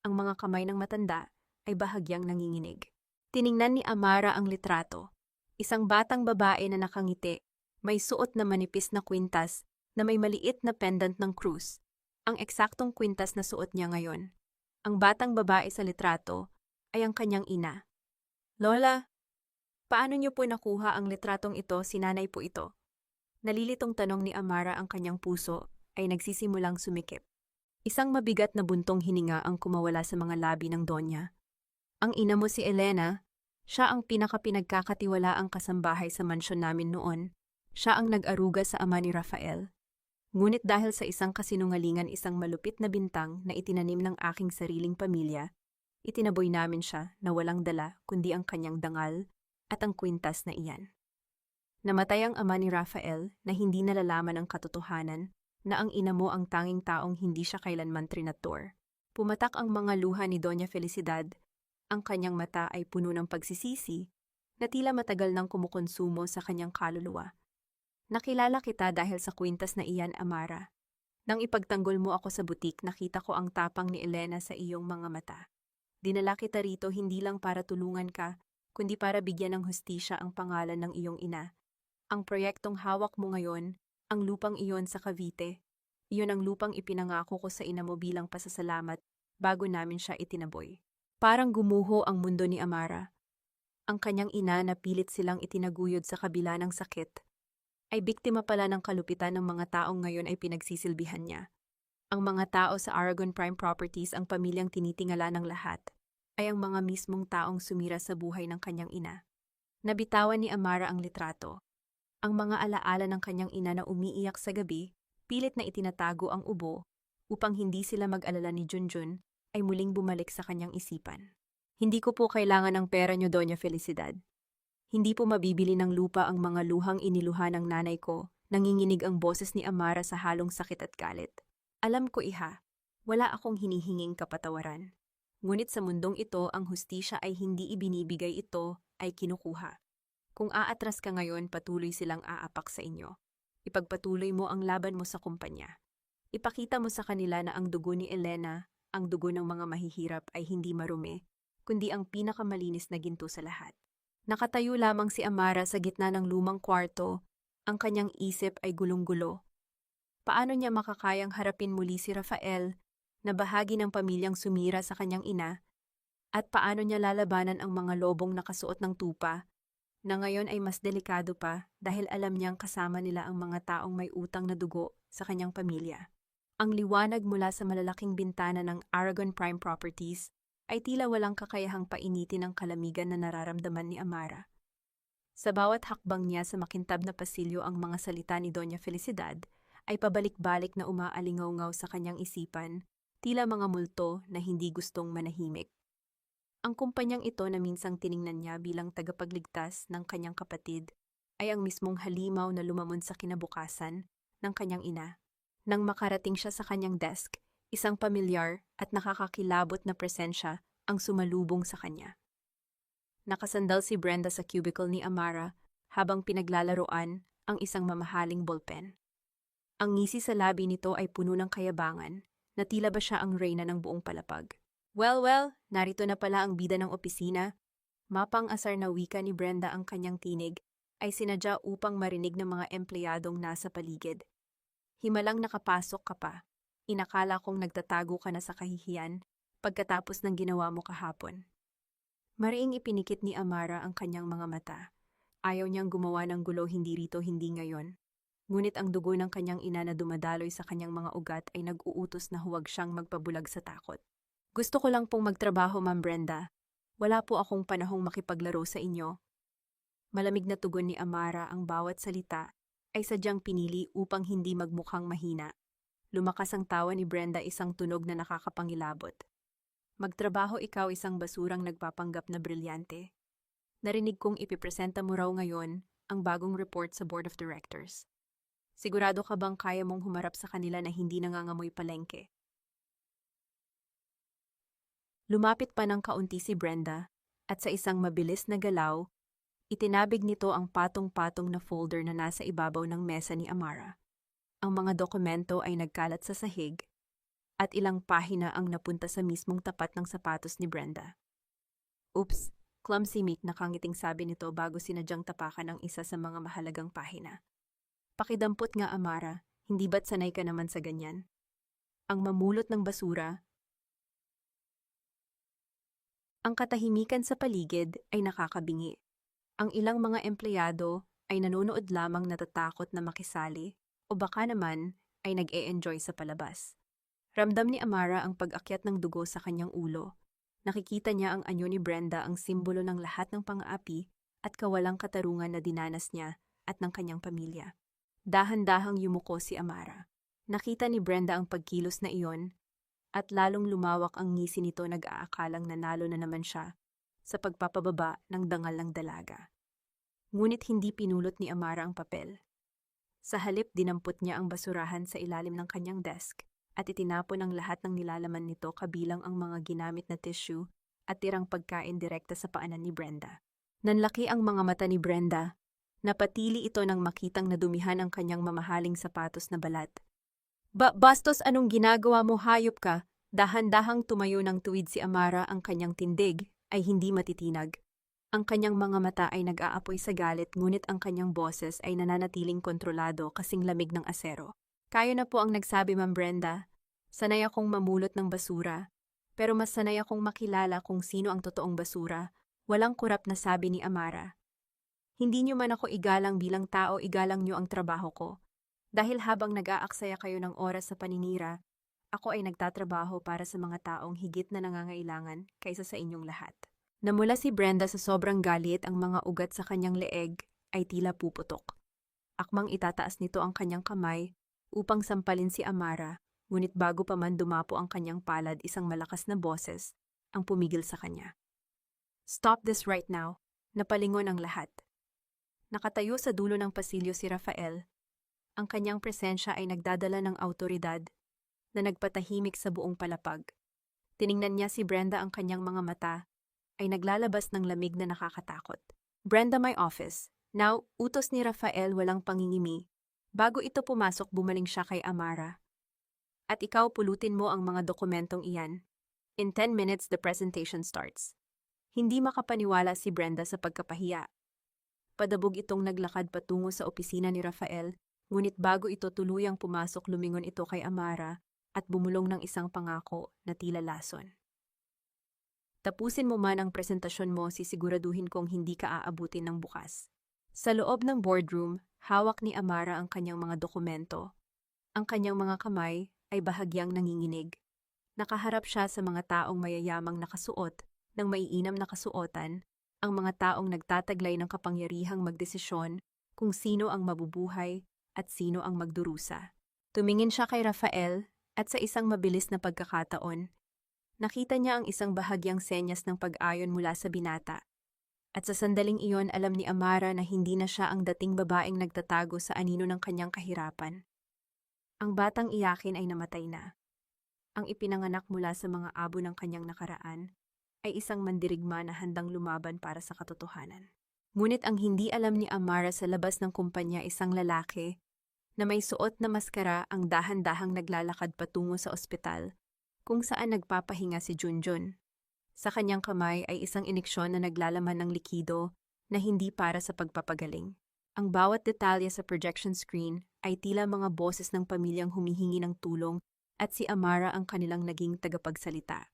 Speaker 1: Ang mga kamay ng matanda ay bahagyang nanginginig. Tiningnan ni Amara ang litrato. Isang batang babae na nakangiti, may suot na manipis na kwintas na may maliit na pendant ng krus. Ang eksaktong kwintas na suot niya ngayon. Ang batang babae sa litrato ay ang kanyang ina. Lola, paano niyo po nakuha ang litratong ito? Si nanay po ito. Nalilitong tanong ni Amara, ang kanyang puso ay nagsisimulang sumikip. Isang mabigat na buntong hininga ang kumawala sa mga labi ng Donya. Ang ina mo si Elena, siya ang pinagkakatiwalaang kasambahay sa mansyon namin noon. Siya ang nag-aruga sa ama ni Rafael. Ngunit dahil sa isang kasinungalingan, isang malupit na bintang na itinanim ng aking sariling pamilya, itinaboy namin siya na walang dala kundi ang kanyang dangal at ang kwintas na iyan. Namatay ang ama ni Rafael na hindi nalalaman ang katotohanan na ang ina mo ang tanging taong hindi siya kailanman trinator. Pumatak ang mga luha ni Doña Felicidad. Ang kanyang mata ay puno ng pagsisisi na tila matagal nang kumukonsumo sa kanyang kaluluwa. Nakilala kita dahil sa kwintas na iyan, Amara. Nang ipagtanggol mo ako sa butik, nakita ko ang tapang ni Elena sa iyong mga mata. Dinala kita rito hindi lang para tulungan ka, kundi para bigyan ng hustisya ang pangalan ng iyong ina. Ang proyektong hawak mo ngayon, ang lupang iyon sa Cavite, iyon ang lupang ipinangako ko sa ina mo bilang pasasalamat bago namin siya itinaboy. Parang gumuho ang mundo ni Amara. Ang kanyang ina na pilit silang itinaguyod sa kabila ng sakit, ay biktima pala ng kalupitan ng mga taong ngayon ay pinagsisilbihan niya. Ang mga tao sa Aragon Prime Properties, ang pamilyang tinitingala ng lahat, ay ang mga mismong taong sumira sa buhay ng kanyang ina. Nabitawan ni Amara ang litrato. Ang mga alaala ng kanyang ina na umiiyak sa gabi, pilit na itinatago ang ubo, upang hindi sila mag-alala ni Junjun, ay muling bumalik sa kanyang isipan. Hindi ko po kailangan ng pera niyo, Doña Felicidad. Hindi po mabibili ng lupa ang mga luhang iniluha ng nanay ko. Nanginginig ang boses ni Amara sa halong sakit at galit. Alam ko, iha, wala akong hinihinging kapatawaran. Ngunit sa mundong ito, ang hustisya ay hindi ibinibigay, ito ay kinukuha. Kung aatras ka ngayon, patuloy silang aapak sa inyo. Ipagpatuloy mo ang laban mo sa kumpanya. Ipakita mo sa kanila na ang dugo ni Elena, ang dugo ng mga mahihirap ay hindi marumi, kundi ang pinakamalinis na ginto sa lahat. Nakatayo lamang si Amara sa gitna ng lumang kwarto, ang kanyang isip ay gulong-gulo. Paano niya makakayang harapin muli si Rafael, na bahagi ng pamilyang sumira sa kanyang ina, at paano niya lalabanan ang mga lobong nakasuot ng tupa, na ngayon ay mas delikado pa dahil alam niyang kasama nila ang mga taong may utang na dugo sa kanyang pamilya. Ang liwanag mula sa malalaking bintana ng Aragon Prime Properties ay tila walang kakayahang painitin ang kalamigan na nararamdaman ni Amara. Sa bawat hakbang niya sa makintab na pasilyo, ang mga salita ni Doña Felicidad ay pabalik-balik na umaalingaw-ngaw sa kanyang isipan, tila mga multo na hindi gustong manahimik. Ang kumpanyang ito na minsang tiningnan niya bilang tagapagligtas ng kanyang kapatid ay ang mismong halimaw na lumamon sa kinabukasan ng kanyang ina. Nang makarating siya sa kanyang desk, isang pamilyar at nakakakilabot na presensya ang sumalubong sa kanya. Nakasandal si Brenda sa cubicle ni Amara habang pinaglalaroan ang isang mamahaling ballpen. Ang ngisi sa labi nito ay puno ng kayabangan, na tila ba siya ang reyna ng buong palapag. Well, narito na pala ang bida ng opisina. Mapang-asar na wika ni Brenda, ang kanyang tinig ay sinadya upang marinig ng mga empleyadong nasa paligid. Himalang nakapasok ka pa. Inakala kong nagtatago ka na sa kahihiyan pagkatapos ng ginawa mo kahapon. Mariing ipinikit ni Amara ang kanyang mga mata. Ayaw niyang gumawa ng gulo, hindi rito, hindi ngayon. Ngunit ang dugo ng kanyang ina na dumadaloy sa kanyang mga ugat ay nag-uutos na huwag siyang magpabulag sa takot. Gusto ko lang pong magtrabaho, Ma'am Brenda. Wala po akong panahong makipaglaro sa inyo. Malamig na tugon ni Amara, ang bawat salita ay sadyang pinili upang hindi magmukhang mahina. Lumakas ang tawa ni Brenda, isang tunog na nakakapangilabot. Magtrabaho ikaw, isang basurang nagpapanggap na brilyante. Narinig kong ipipresenta mo raw ngayon ang bagong report sa Board of Directors. Sigurado ka bang kaya mong humarap sa kanila na hindi nangangamoy palengke? Lumapit pa ng kaunti si Brenda at sa isang mabilis na galaw, itinabig nito ang patong-patong na folder na nasa ibabaw ng mesa ni Amara. Ang mga dokumento ay nagkalat sa sahig at ilang pahina ang napunta sa mismong tapat ng sapatos ni Brenda. Oops, clumsy Mick, nakangiting sabi nito bago sinadyang tapakan ang isa sa mga mahalagang pahina. Pakidampot nga Amara, hindi ba't sanay ka naman sa ganyan? Ang mamulot ng basura. Ang katahimikan sa paligid ay nakakabingi. Ang ilang mga empleyado ay nanonood lamang natatakot na makisali o baka naman ay nag-e-enjoy sa palabas. Ramdam ni Amara ang pag-akyat ng dugo sa kanyang ulo. Nakikita niya ang anyo ni Brenda, ang simbolo ng lahat ng pang-aapi at kawalang katarungan na dinanas niya at ng kanyang pamilya. Dahan-dahang yumuko si Amara. Nakita ni Brenda ang pagkilos na iyon at lalong lumawak ang ngisi nito, nag-aakalang nanalo na naman siya sa pagpapababa ng dangal ng dalaga. Ngunit hindi pinulot ni Amara ang papel. Sa halip, dinampot niya ang basurahan sa ilalim ng kanyang desk at itinapon ang lahat ng nilalaman nito, kabilang ang mga ginamit na tissue at tirang pagkain, direkta sa paanan ni Brenda. Nanlaki ang mga mata ni Brenda. Napatili ito nang makitang nadumihan ang kanyang mamahaling sapatos na balat. Bastos, anong ginagawa mo, hayop ka? Dahan-dahang tumayo ng tuwid si Amara, ang kanyang tindig ay hindi matitinag. Ang kanyang mga mata ay nag-aapoy sa galit, ngunit ang kanyang boses ay nananatiling kontrolado, kasing lamig ng asero. Kayo na po ang nagsabi, Ma'am Brenda. Sanay akong mamulot ng basura, pero mas sanay akong makilala kung sino ang totoong basura. Walang kurap na sabi ni Amara. Hindi niyo man ako igalang bilang tao, igalang niyo ang trabaho ko. Dahil habang nag-aaksaya kayo ng oras sa paninira, ako ay nagtatrabaho para sa mga taong higit na nangangailangan kaysa sa inyong lahat. Namula si Brenda sa sobrang galit, ang mga ugat sa kanyang leeg ay tila puputok. Akmang itataas nito ang kanyang kamay upang sampalin si Amara, ngunit bago pa man dumapo ang kanyang palad, isang malakas na boses ang pumigil sa kanya. Stop this right now, napalingon ang lahat. Nakatayo sa dulo ng pasilyo si Rafael. Ang kanyang presensya ay nagdadala ng awtoridad na nagpatahimik sa buong palapag. Tiningnan niya si Brenda, ang kanyang mga mata ay naglalabas ng lamig na nakakatakot. Brenda, my office. Now, utos ni Rafael, walang pangingimi. Bago ito pumasok, bumaling siya kay Amara. At ikaw, pulutin mo ang mga dokumentong iyan. In 10 minutes, the presentation starts. Hindi makapaniwala si Brenda sa pagkapahiya. Padabog itong naglakad patungo sa opisina ni Rafael, ngunit bago ito tuluyang pumasok, lumingon ito kay Amara at bumulong ng isang pangako na tila lason. Tapusin mo man ang presentasyon mo, sisiguraduhin kong hindi ka aabutin ng bukas. Sa loob ng boardroom, hawak ni Amara ang kanyang mga dokumento. Ang kanyang mga kamay ay bahagyang nanginginig. Nakaharap siya sa mga taong mayayamang nakasuot ng maiinam na kasuotan, ang mga taong nagtataglay ng kapangyarihang magdesisyon kung sino ang mabubuhay at sino ang magdurusa. Tumingin siya kay Rafael at sa isang mabilis na pagkakataon, nakita niya ang isang bahagyang senyas ng pag-ayon mula sa binata. At sa sandaling iyon, alam ni Amara na hindi na siya ang dating babaeng nagtatago sa anino ng kanyang kahirapan. Ang batang iyakin ay namatay na. Ang ipinanganak mula sa mga abo ng kanyang nakaraan ay isang mandirigma na handang lumaban para sa katotohanan. Ngunit ang hindi alam ni Amara, sa labas ng kumpanya, isang lalaki na may suot na maskara ang dahan-dahang naglalakad patungo sa ospital kung saan nagpapahinga si Junjun. Sa kanyang kamay ay isang ineksyon na naglalaman ng likido na hindi para sa pagpapagaling. Ang bawat detalye sa projection screen ay tila mga boses ng pamilyang humihingi ng tulong, at si Amara ang kanilang naging tagapagsalita.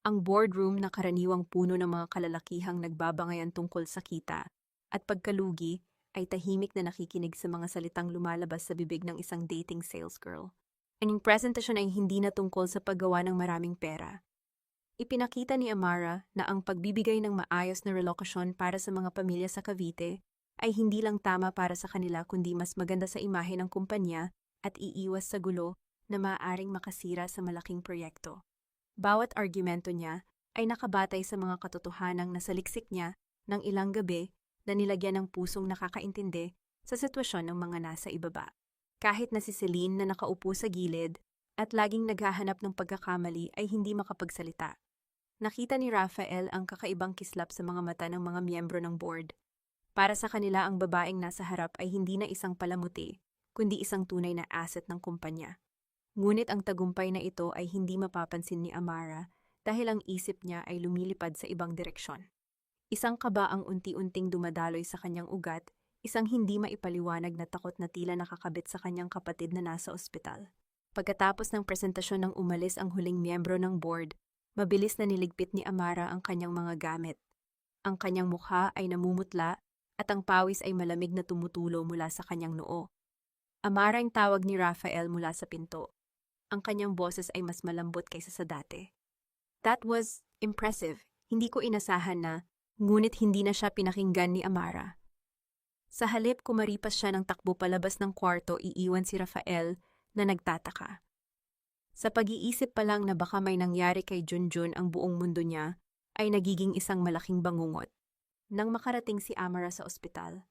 Speaker 1: Ang boardroom na karaniwang puno ng mga kalalakihang nagbabangayan tungkol sa kita at pagkalugi ay tahimik na nakikinig sa mga salitang lumalabas sa bibig ng isang dating sales girl. Ang presentasyon ay hindi na tungkol sa paggawa ng maraming pera. Ipinakita ni Amara na ang pagbibigay ng maayos na relokasyon para sa mga pamilya sa Cavite ay hindi lang tama para sa kanila, kundi mas maganda sa imahe ng kumpanya at iiwas sa gulo na maaaring makasira sa malaking proyekto. Bawat argumento niya ay nakabatay sa mga katotohanang nasaliksik niya ng ilang gabi na nilagyan ng pusong nakakaintindi sa sitwasyon ng mga nasa ibaba. Kahit na si Celine na nakaupo sa gilid at laging naghahanap ng pagkakamali ay hindi makapagsalita. Nakita ni Rafael ang kakaibang kislap sa mga mata ng mga miyembro ng board. Para sa kanila ang babaeng nasa harap ay hindi na isang palamuti, kundi isang tunay na asset ng kumpanya. Ngunit ang tagumpay na ito ay hindi mapapansin ni Amara dahil ang isip niya ay lumilipad sa ibang direksyon. Isang kaba ang unti-unting dumadaloy sa kanyang ugat, isang hindi maipaliwanag na takot na tila nakakabit sa kanyang kapatid na nasa ospital. Pagkatapos ng presentasyon ng umalis ang huling miyembro ng board, mabilis na niligpit ni Amara ang kanyang mga gamit. Ang kanyang mukha ay namumutla at ang pawis ay malamig na tumutulo mula sa kanyang noo. Amara ang tawag ni Rafael mula sa pinto. Ang kanyang boses ay mas malambot kaysa sa dati. That was impressive. Hindi ko inasahan na, ngunit hindi na siya pinakinggan ni Amara. Sa halip kumaripas siya ng takbo palabas ng kwarto, iiwan si Rafael na nagtataka. Sa pag-iisip pa lang na baka may nangyari kay Junjun ang buong mundo niya, ay nagiging isang malaking bangungot. Nang makarating si Amara sa ospital,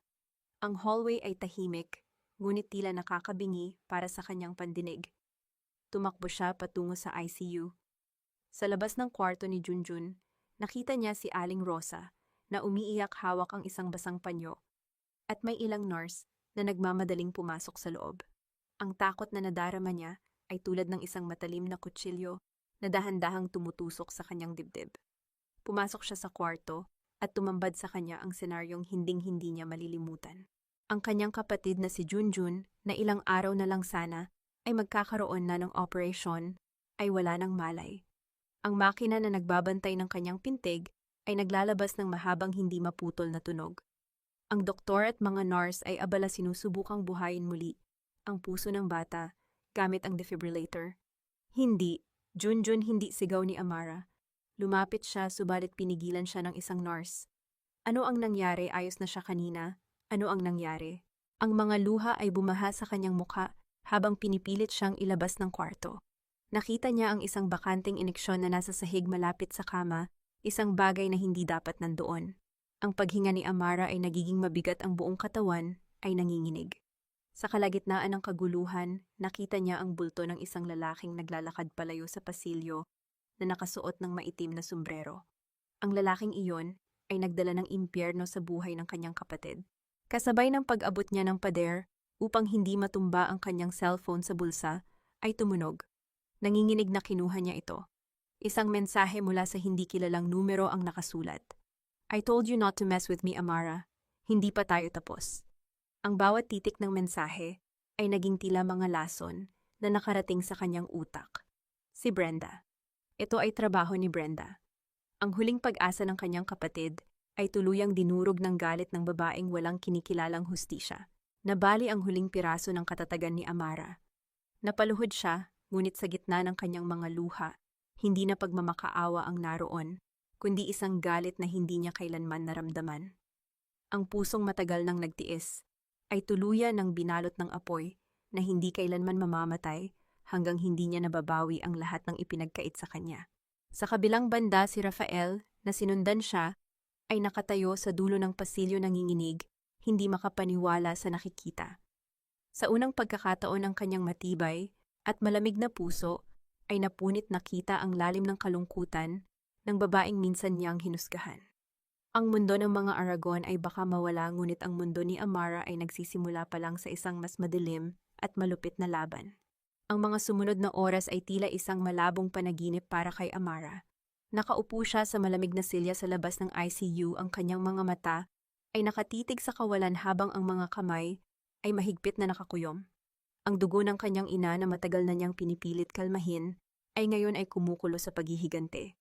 Speaker 1: ang hallway ay tahimik, ngunit tila nakakabingi para sa kanyang pandinig. Tumakbo siya patungo sa ICU. Sa labas ng kwarto ni Junjun, nakita niya si Aling Rosa na umiiyak hawak ang isang basang panyo at may ilang nurse na nagmamadaling pumasok sa loob. Ang takot na nadarama niya ay tulad ng isang matalim na kutsilyo na dahan-dahang tumutusok sa kanyang dibdib. Pumasok siya sa kwarto at tumambad sa kanya ang senaryong hinding-hindi niya malilimutan. Ang kanyang kapatid na si Junjun na ilang araw na lang sana ay magkakaroon na ng operasyon ay wala ng malay. Ang makina na nagbabantay ng kanyang pintig ay naglalabas ng mahabang hindi maputol na tunog. Ang doktor at mga nurse ay abala sinusubukang buhayin muli ang puso ng bata gamit ang defibrillator. Hindi, Junjun, hindi, sigaw ni Amara. Lumapit siya subalit pinigilan siya ng isang nurse. Ano ang nangyari? Ayos na siya kanina. Ano ang nangyari? Ang mga luha ay bumaha sa kanyang mukha habang pinipilit siyang ilabas ng kwarto. Nakita niya ang isang bakanting ineksyon na nasa sahig malapit sa kama, isang bagay na hindi dapat nandoon. Ang paghinga ni Amara ay nagiging mabigat, ang buong katawan ay nanginginig. Sa kalagitnaan ng kaguluhan, nakita niya ang bulto ng isang lalaking naglalakad palayo sa pasilyo na nakasuot ng maitim na sombrero. Ang lalaking iyon ay nagdala ng impyerno sa buhay ng kanyang kapatid. Kasabay ng pag-abot niya ng pader upang hindi matumba ang kanyang cellphone sa bulsa, ay tumunog. Nanginginig na kinuha niya ito. Isang mensahe mula sa hindi kilalang numero ang nakasulat. I told you not to mess with me, Amara. Hindi pa tayo tapos. Ang bawat titik ng mensahe ay naging tila mga lason na nakarating sa kanyang utak. Si Brenda. Ito ay trabaho ni Brenda. Ang huling pag-asa ng kanyang kapatid ay tuluyang dinurog ng galit ng babaeng walang kinikilalang hustisya. Nabali ang huling piraso ng katatagan ni Amara. Napaluhod siya, ngunit sa gitna ng kanyang mga luha, hindi na pagmamakaawa ang naroon, kundi isang galit na hindi niya kailanman naramdaman. Ang pusong matagal nang nagtiis ay tuluyan ng binalot ng apoy na hindi kailanman mamamatay hanggang hindi niya nababawi ang lahat ng ipinagkait sa kanya. Sa kabilang banda, si Rafael, na sinundan siya, ay nakatayo sa dulo ng pasilyo nanginginig, hindi makapaniwala sa nakikita. Sa unang pagkakataon ng kanyang matibay at malamig na puso, ay napunit nakita ang lalim ng kalungkutan ng babaeng minsan niyang hinusgahan. Ang mundo ng mga Aragon ay baka mawala, ngunit ang mundo ni Amara ay nagsisimula pa lang sa isang mas madilim at malupit na laban. Ang mga sumunod na oras ay tila isang malabong panaginip para kay Amara. Nakaupo siya sa malamig na silya sa labas ng ICU, ang kanyang mga mata ay nakatitig sa kawalan habang ang mga kamay ay mahigpit na nakakuyom. Ang dugo ng kanyang ina na matagal na niyang pinipilit kalmahin ay ngayon ay kumukulo sa paghihigante.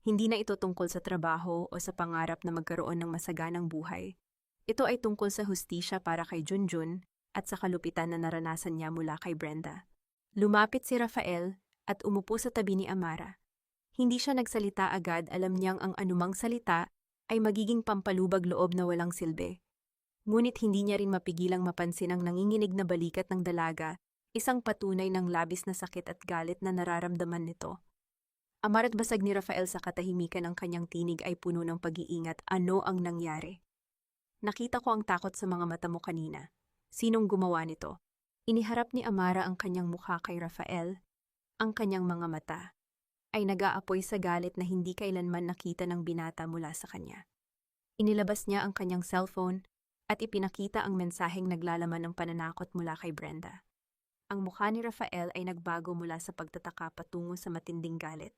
Speaker 1: Hindi na ito tungkol sa trabaho o sa pangarap na magkaroon ng masaganang buhay. Ito ay tungkol sa hustisya para kay Junjun at sa kalupitan na naranasan niya mula kay Brenda. Lumapit si Rafael at umupo sa tabi ni Amara. Hindi siya nagsalita agad, alam niyang ang anumang salita ay magiging pampalubag loob na walang silbi. Ngunit hindi niya rin mapigilang mapansin ang nanginginig na balikat ng dalaga, isang patunay ng labis na sakit at galit na nararamdaman nito. Amarat basag ni Rafael sa katahimikan, ang kanyang tinig ay puno ng pag-iingat. Ano ang nangyari? Nakita ko ang takot sa mga mata mo kanina. Sinong gumawa nito? Iniharap ni Amara ang kanyang mukha kay Rafael, ang kanyang mga mata ay nag-aapoy sa galit na hindi kailanman nakita ng binata mula sa kanya. Inilabas niya ang kanyang cellphone at ipinakita ang mensaheng naglalaman ng pananakot mula kay Brenda. Ang mukha ni Rafael ay nagbago mula sa pagtataka patungo sa matinding galit.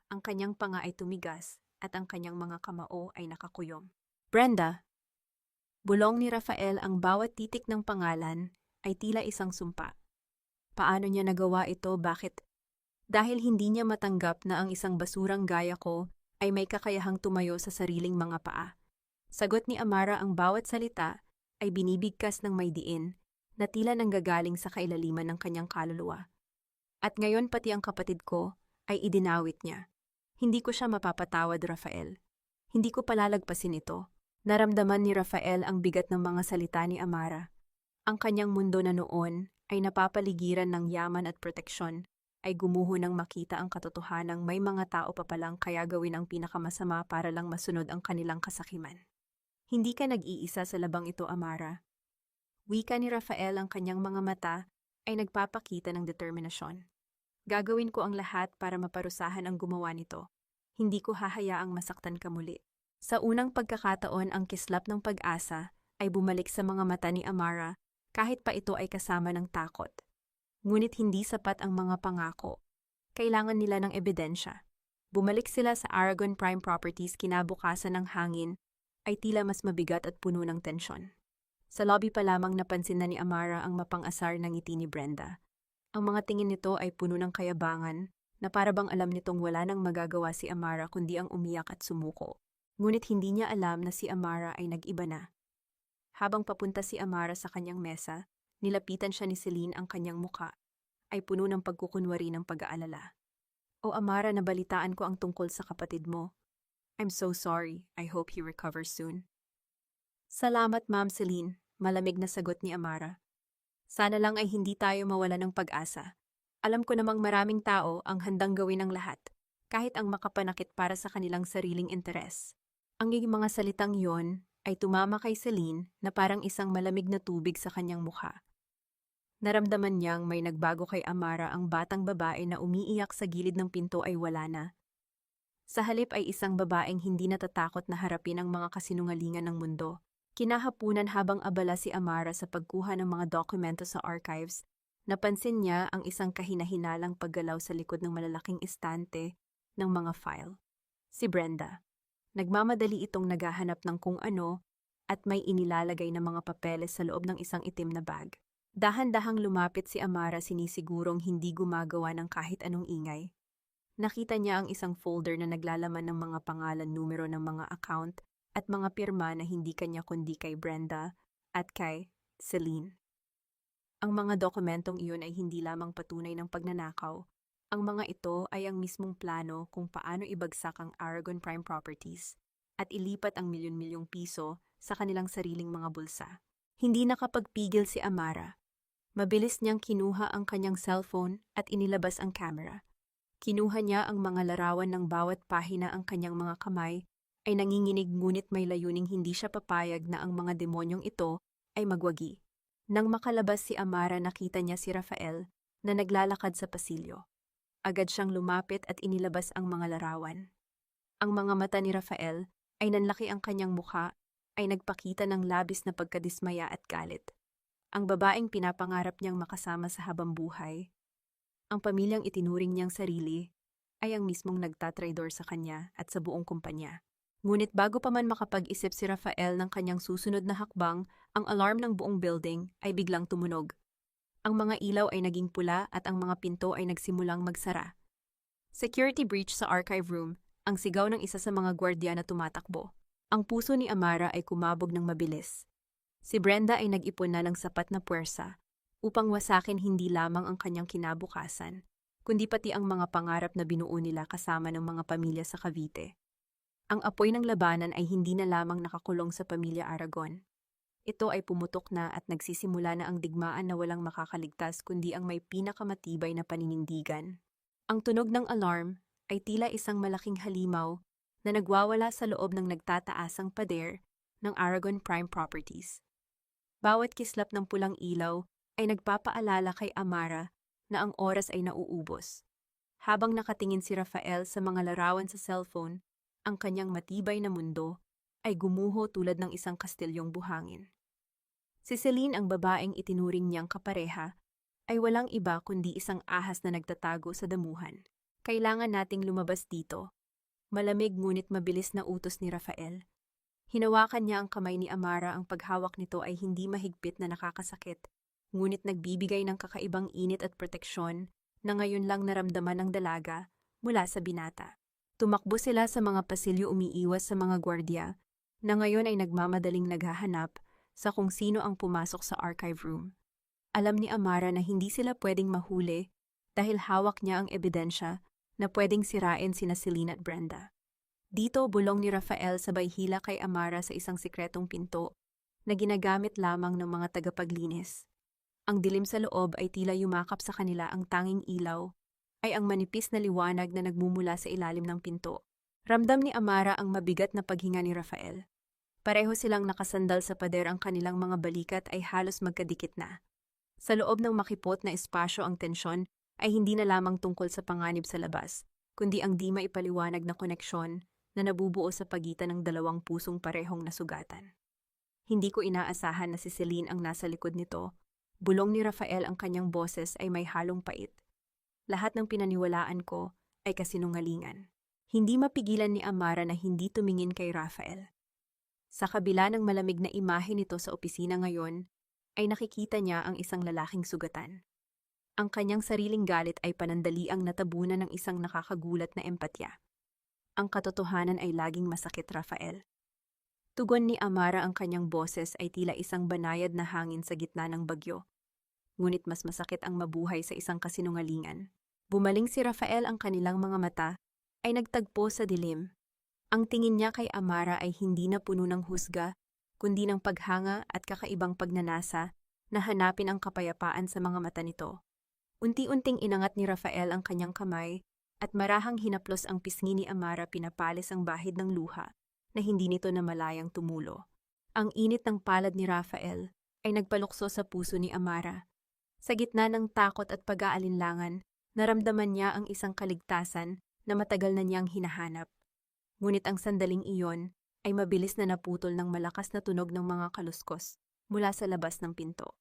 Speaker 1: Ang kanyang panga ay tumigas at ang kanyang mga kamao ay nakakuyom. Brenda! Bulong ni Rafael, ang bawat titik ng pangalan ay tila isang sumpa. Paano niya nagawa ito? Bakit? Dahil hindi niya matanggap na ang isang basurang gaya ko ay may kakayahang tumayo sa sariling mga paa. Sagot ni Amara, ang bawat salita ay binibigkas ng may diin na tila nanggagaling sa kailaliman ng kanyang kaluluwa. At ngayon pati ang kapatid ko ay idinawit niya. Hindi ko siya mapapatawad, Rafael. Hindi ko palalagpasin ito. Naramdaman ni Rafael ang bigat ng mga salita ni Amara. Ang kanyang mundo na noon ay napapaligiran ng yaman at proteksyon ay gumuho nang makita ang katotohanang may mga tao pa palang kaya gawin ang pinakamasama para lang masunod ang kanilang kasakiman. Hindi ka nag-iisa sa labang ito, Amara. Wika ni Rafael, ang kanyang mga mata ay nagpapakita ng determinasyon. Gagawin ko ang lahat para maparusahan ang gumawa nito. Hindi ko hahayaang masaktan ka muli. Sa unang pagkakataon, ang kislap ng pag-asa ay bumalik sa mga mata ni Amara kahit pa ito ay kasama ng takot. Ngunit hindi sapat ang mga pangako. Kailangan nila ng ebidensya. Bumalik sila sa Aragon Prime Properties, kinabukasan ng hangin ay tila mas mabigat at puno ng tensyon. Sa lobby pa lamang napansin na ni Amara ang mapang-asar na ngiti ni Brenda. Ang mga tingin nito ay puno ng kayabangan na para bang alam nitong wala nang magagawa si Amara kundi ang umiyak at sumuko. Ngunit hindi niya alam na si Amara ay nag-iba na. Habang papunta si Amara sa kanyang mesa, nilapitan siya ni Celine, ang kanyang muka ay puno ng pagkukunwari ng pag-aalala. O Amara, nabalitaan ko ang tungkol sa kapatid mo. I'm so sorry. I hope he recovers soon. Salamat, Ma'am Celine, malamig na sagot ni Amara. Sana lang ay hindi tayo mawala ng pag-asa. Alam ko namang maraming tao ang handang gawin ang lahat, kahit ang makapanakit para sa kanilang sariling interes. Ang mga salitang yon ay tumama kay Celine na parang isang malamig na tubig sa kanyang mukha. Naramdaman niyang may nagbago kay Amara. Ang batang babae na umiiyak sa gilid ng pinto ay wala na. Sa halip ay isang babaeng hindi natatakot na harapin ang mga kasinungalingan ng mundo. Kinahapunan, habang abala si Amara sa pagkuha ng mga dokumento sa archives, napansin niya ang isang kahinahinalang paggalaw sa likod ng malalaking estante ng mga file. Si Brenda. Nagmamadali itong naghahanap ng kung ano at may inilalagay na mga papeles sa loob ng isang itim na bag. Dahan-dahang lumapit si Amara, sinisigurong hindi gumagawa ng kahit anong ingay. Nakita niya ang isang folder na naglalaman ng mga pangalan, numero ng mga account at mga pirma na hindi kanya kundi kay Brenda at kay Celine. Ang mga dokumentong iyon ay hindi lamang patunay ng pagnanakaw. Ang mga ito ay ang mismong plano kung paano ibagsak ang Aragon Prime Properties at ilipat ang milyon-milyong piso sa kanilang sariling mga bulsa. Hindi nakapagpigil si Amara. Mabilis niyang kinuha ang kanyang cellphone at inilabas ang camera. Kinuha niya ang mga larawan ng bawat pahina. Ang kanyang mga kamay ay nanginginig, ngunit may layuning hindi siya papayag na ang mga demonyong ito ay magwagi. Nang makalabas si Amara, nakita niya si Rafael na naglalakad sa pasilyo. Agad siyang lumapit at inilabas ang mga larawan. Ang mga mata ni Rafael ay nanlaki, ang kanyang mukha ay nagpakita ng labis na pagkadismaya at galit. Ang babaeng pinapangarap niyang makasama sa habang buhay, ang pamilyang itinuring niyang sarili, ay ang mismong nagtatraidor sa kanya at sa buong kumpanya. Ngunit bago pa man makapag-isip si Rafael ng kanyang susunod na hakbang, ang alarm ng buong building ay biglang tumunog. Ang mga ilaw ay naging pula at ang mga pinto ay nagsimulang magsara. Security breach sa archive room, ang sigaw ng isa sa mga gwardiya na tumatakbo. Ang puso ni Amara ay kumabog ng mabilis. Si Brenda ay nag-ipon na ng sapat na puwersa upang wasakin hindi lamang ang kanyang kinabukasan, kundi pati ang mga pangarap na binuo nila kasama ng mga pamilya sa Cavite. Ang apoy ng labanan ay hindi na lamang nakakulong sa pamilya Aragon. Ito ay pumutok na at nagsisimula na ang digmaan na walang makakaligtas kundi ang may pinakamatibay na paninindigan. Ang tunog ng alarm ay tila isang malaking halimaw na nagwawala sa loob ng nagtataasang pader ng Aragon Prime Properties. Bawat kislap ng pulang ilaw ay nagpapaalala kay Amara na ang oras ay nauubos. Habang nakatingin si Rafael sa mga larawan sa cellphone, ang kanyang matibay na mundo ay gumuho tulad ng isang kastilyong buhangin. Si Celine, ang babaeng itinuring niyang kapareha, ay walang iba kundi isang ahas na nagtatago sa damuhan. Kailangan nating lumabas dito. Malamig ngunit mabilis na utos ni Rafael. Hinawakan niya ang kamay ni Amara, ang paghawak nito ay hindi mahigpit na nakakasakit, ngunit nagbibigay ng kakaibang init at proteksyon na ngayon lang naramdaman ng dalaga mula sa binata. Tumakbo sila sa mga pasilyo, umiiwas sa mga gwardya, na ngayon ay nagmamadaling naghahanap sa kung sino ang pumasok sa archive room. Alam ni Amara na hindi sila pwedeng mahuli dahil hawak niya ang ebidensya na pwedeng sirain sina Celine at Brenda. Dito bulong ni Rafael sabay hila kay Amara sa isang sikretong pinto na ginagamit lamang ng mga tagapaglinis. Ang dilim sa loob ay tila yumakap sa kanila, ang tanging ilaw ay ang manipis na liwanag na nagmumula sa ilalim ng pinto. Ramdam ni Amara ang mabigat na paghinga ni Rafael. Pareho silang nakasandal sa pader, ang kanilang mga balikat ay halos magkadikit na. Sa loob ng makipot na espasyo, ang tensyon ay hindi na lamang tungkol sa panganib sa labas, kundi ang di maipaliwanag na koneksyon na nabubuo sa pagitan ng dalawang pusong parehong nasugatan. Hindi ko inaasahan na si Celine ang nasa likod nito. Bulong ni Rafael, ang kanyang boses ay may halong pait. Lahat ng pinaniwalaan ko ay kasinungalingan. Hindi mapigilan ni Amara na hindi tumingin kay Rafael. Sa kabila ng malamig na imahe nito sa opisina ngayon, ay nakikita niya ang isang lalaking sugatan. Ang kanyang sariling galit ay panandaliang natabunan ng isang nakakagulat na empatya. Ang katotohanan ay laging masakit, Rafael. Tugon ni Amara, ang kanyang boses ay tila isang banayad na hangin sa gitna ng bagyo. Ngunit mas masakit ang mabuhay sa isang kasinungalingan. Bumaling si Rafael, ang kanilang mga mata ay nagtagpo sa dilim. Ang tingin niya kay Amara ay hindi na puno ng husga, kundi ng paghanga at kakaibang pagnanasa na hanapin ang kapayapaan sa mga mata nito. Unti-unting inangat ni Rafael ang kanyang kamay at marahang hinaplos ang pisngi ni Amara, pinapalis ang bahid ng luha na hindi nito namalayang tumulo. Ang init ng palad ni Rafael ay nagpalukso sa puso ni Amara. Sa gitna ng takot at pag-aalinlangan, naramdaman niya ang isang kaligtasan na matagal na niyang hinahanap. Ngunit ang sandaling iyon ay mabilis na naputol ng malakas na tunog ng mga kaluskos mula sa labas ng pinto.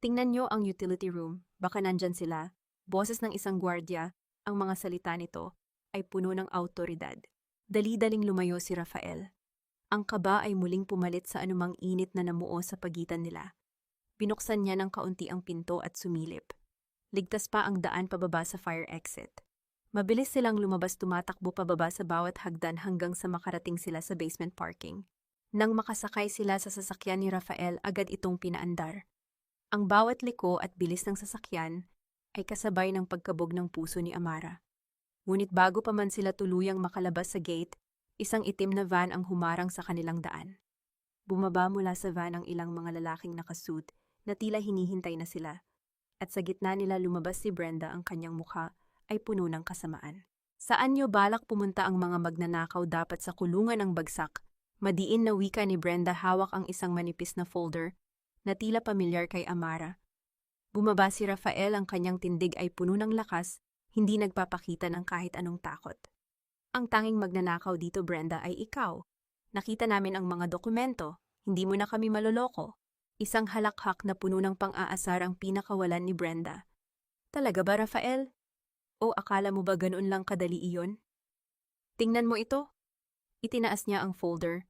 Speaker 1: Tingnan niyo ang utility room, baka nandyan sila. Boses ng isang gwardya, ang mga salita nito ay puno ng awtoridad. Dali-daling lumayo si Rafael. Ang kaba ay muling pumalit sa anumang init na namuo sa pagitan nila. Binuksan niya ng kaunti ang pinto at sumilip. Ligtas pa ang daan pababa sa fire exit. Mabilis silang lumabas, tumatakbo pababa sa bawat hagdan hanggang sa makarating sila sa basement parking. Nang makasakay sila sa sasakyan ni Rafael, agad itong pinaandar. Ang bawat liko at bilis ng sasakyan ay kasabay ng pagkabog ng puso ni Amara. Ngunit bago pa man sila tuluyang makalabas sa gate, isang itim na van ang humarang sa kanilang daan. Bumaba mula sa van ang ilang mga lalaking nakasuit na tila hinihintay na sila. At sa gitna nila lumabas si Brenda, ang kanyang mukha ay puno ng kasamaan. Saan niyo balak pumunta ang mga magnanakaw? Dapat sa kulungan ang bagsak. Madiin na wika ni Brenda, hawak ang isang manipis na folder na tila pamilyar kay Amara. Bumaba si Rafael, ang kanyang tindig ay puno ng lakas, hindi nagpapakita ng kahit anong takot. Ang tanging magnanakaw dito, Brenda, ay ikaw. Nakita namin ang mga dokumento, hindi mo na kami maloloko. Isang halakhak na puno ng pang-aasar ang pinakawalan ni Brenda. Talaga ba, Rafael? O akala mo ba ganoon lang kadali iyon? Tingnan mo ito. Itinaas niya ang folder.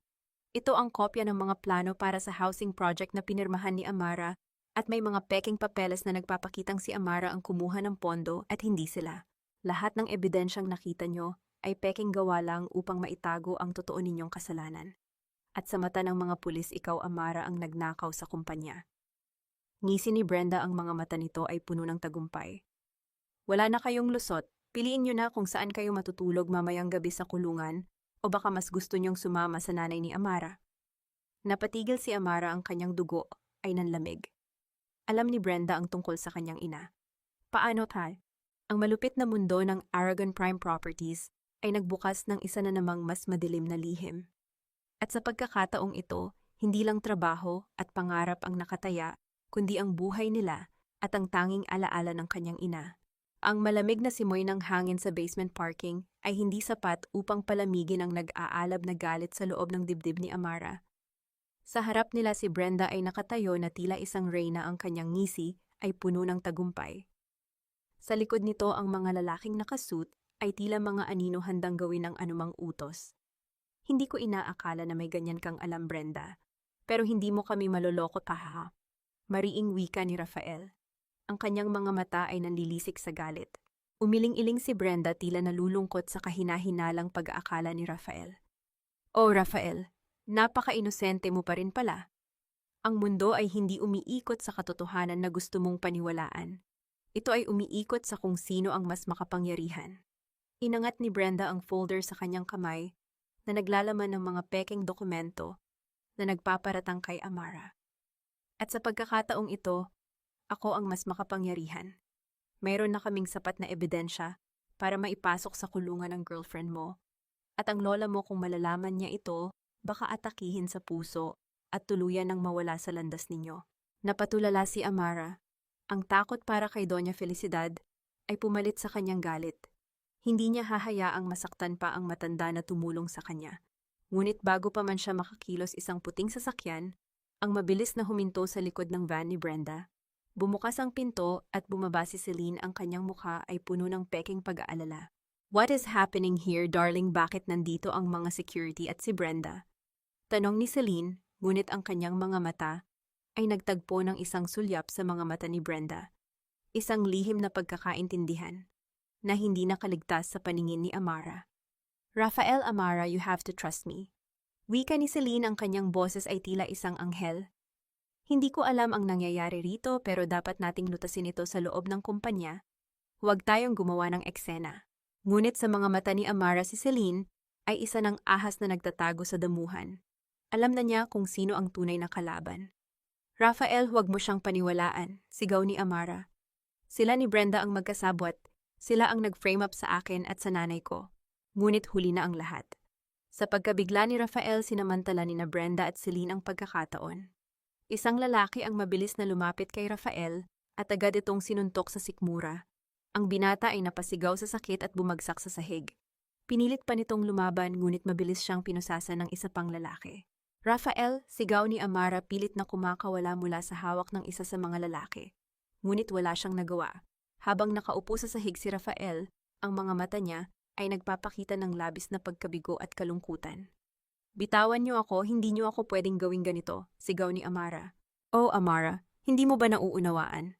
Speaker 1: Ito ang kopya ng mga plano para sa housing project na pinirmahan ni Amara, at may mga peking papeles na nagpapakitang si Amara ang kumuha ng pondo at hindi sila. Lahat ng ebidensyang nakita nyo ay peking gawa lang upang maitago ang totoo ninyong kasalanan. At sa mata ng mga pulis, ikaw, Amara, ang nagnakaw sa kumpanya. Ngisi ni Brenda, ang mga mata nito ay puno ng tagumpay. Wala na kayong lusot, piliin nyo na kung saan kayo matutulog mamayang gabi, sa kulungan, o baka mas gusto nyong sumama sa nanay ni Amara. Napatigil si Amara, ang kanyang dugo ay nanlamig. Alam ni Brenda ang tungkol sa kanyang ina. Paano ta? Ang malupit na mundo ng Aragon Prime Properties ay nagbukas ng isa na namang mas madilim na lihim. At sa pagkakataong ito, hindi lang trabaho at pangarap ang nakataya, kundi ang buhay nila at ang tanging alaala ng kanyang ina. Ang malamig na simoy ng hangin sa basement parking ay hindi sapat upang palamigin ang nag-aalab na galit sa loob ng dibdib ni Amara. Sa harap nila si Brenda ay nakatayo na tila isang reyna, ang kanyang ngisi ay puno ng tagumpay. Sa likod nito ang mga lalaking nakasuit ay tila mga anino handang gawin ang anumang utos. Hindi ko inaakala na may ganyan kang alam, Brenda. Pero hindi mo kami maloloko, ha? Mariing wika ni Rafael. Ang kanyang mga mata ay nanlilisik sa galit. Umiling-iling si Brenda, tila nalulungkot sa kahina-hinalang pag-aakala ni Rafael. Oh, Rafael, napaka-inosente mo pa rin pala. Ang mundo ay hindi umiikot sa katotohanan na gusto mong paniwalaan. Ito ay umiikot sa kung sino ang mas makapangyarihan. Inangat ni Brenda ang folder sa kanyang kamay na naglalaman ng mga pekeng dokumento na nagpaparatang kay Amara. At sa pagkakataong ito, ako ang mas makapangyarihan. Mayroon na kaming sapat na ebidensya para maipasok sa kulungan ng girlfriend mo. At ang lola mo, kung malalaman niya ito, baka atakihin sa puso at tuluyan ng mawala sa landas ninyo. Napatulala si Amara. Ang takot para kay Doña Felicidad ay pumalit sa kanyang galit. Hindi niya hahayaang masaktan pa ang matanda na tumulong sa kanya. Ngunit bago pa man siya makakilos isang puting sasakyan, ang mabilis na huminto sa likod ng van ni Brenda. Bumukas ang pinto at bumaba si Celine, ang kanyang mukha ay puno ng peking pag-aalala. What is happening here, darling? Bakit nandito ang mga security at si Brenda? Tanong ni Celine, ngunit ang kanyang mga mata ay nagtagpo ng isang sulyap sa mga mata ni Brenda. Isang lihim na pagkakaintindihan na hindi nakaligtas sa paningin ni Amara. Rafael, Amara, you have to trust me. Wika ni Celine, ang kanyang boses ay tila isang anghel. Hindi ko alam ang nangyayari rito, pero dapat nating lutasin ito sa loob ng kumpanya. Huwag tayong gumawa ng eksena. Ngunit sa mga mata ni Amara, si Celine ay isa ng ahas na nagtatago sa damuhan. Alam na niya kung sino ang tunay na kalaban. Rafael, huwag mo siyang paniwalaan, sigaw ni Amara. Sila ni Brenda ang magkasabwat. Sila ang nag-frame up sa akin at sa nanay ko. Ngunit huli na ang lahat. Sa pagkabigla ni Rafael, sinamantala ni na Brenda at Celine ang pagkakataon. Isang lalaki ang mabilis na lumapit kay Rafael at agad itong sinuntok sa sikmura. Ang binata ay napasigaw sa sakit at bumagsak sa sahig. Pinilit pa nitong lumaban, ngunit mabilis siyang pinusasan ng isa pang lalaki. Rafael, sigaw ni Amara, pilit na kumakawala mula sa hawak ng isa sa mga lalaki. Ngunit wala siyang nagawa. Habang nakaupo sa sahig si Rafael, ang mga mata niya ay nagpapakita ng labis na pagkabigo at kalungkutan. Bitawan niyo ako, hindi niyo ako pwedeng gawing ganito, sigaw ni Amara. Oh, Amara, hindi mo ba nauunawaan?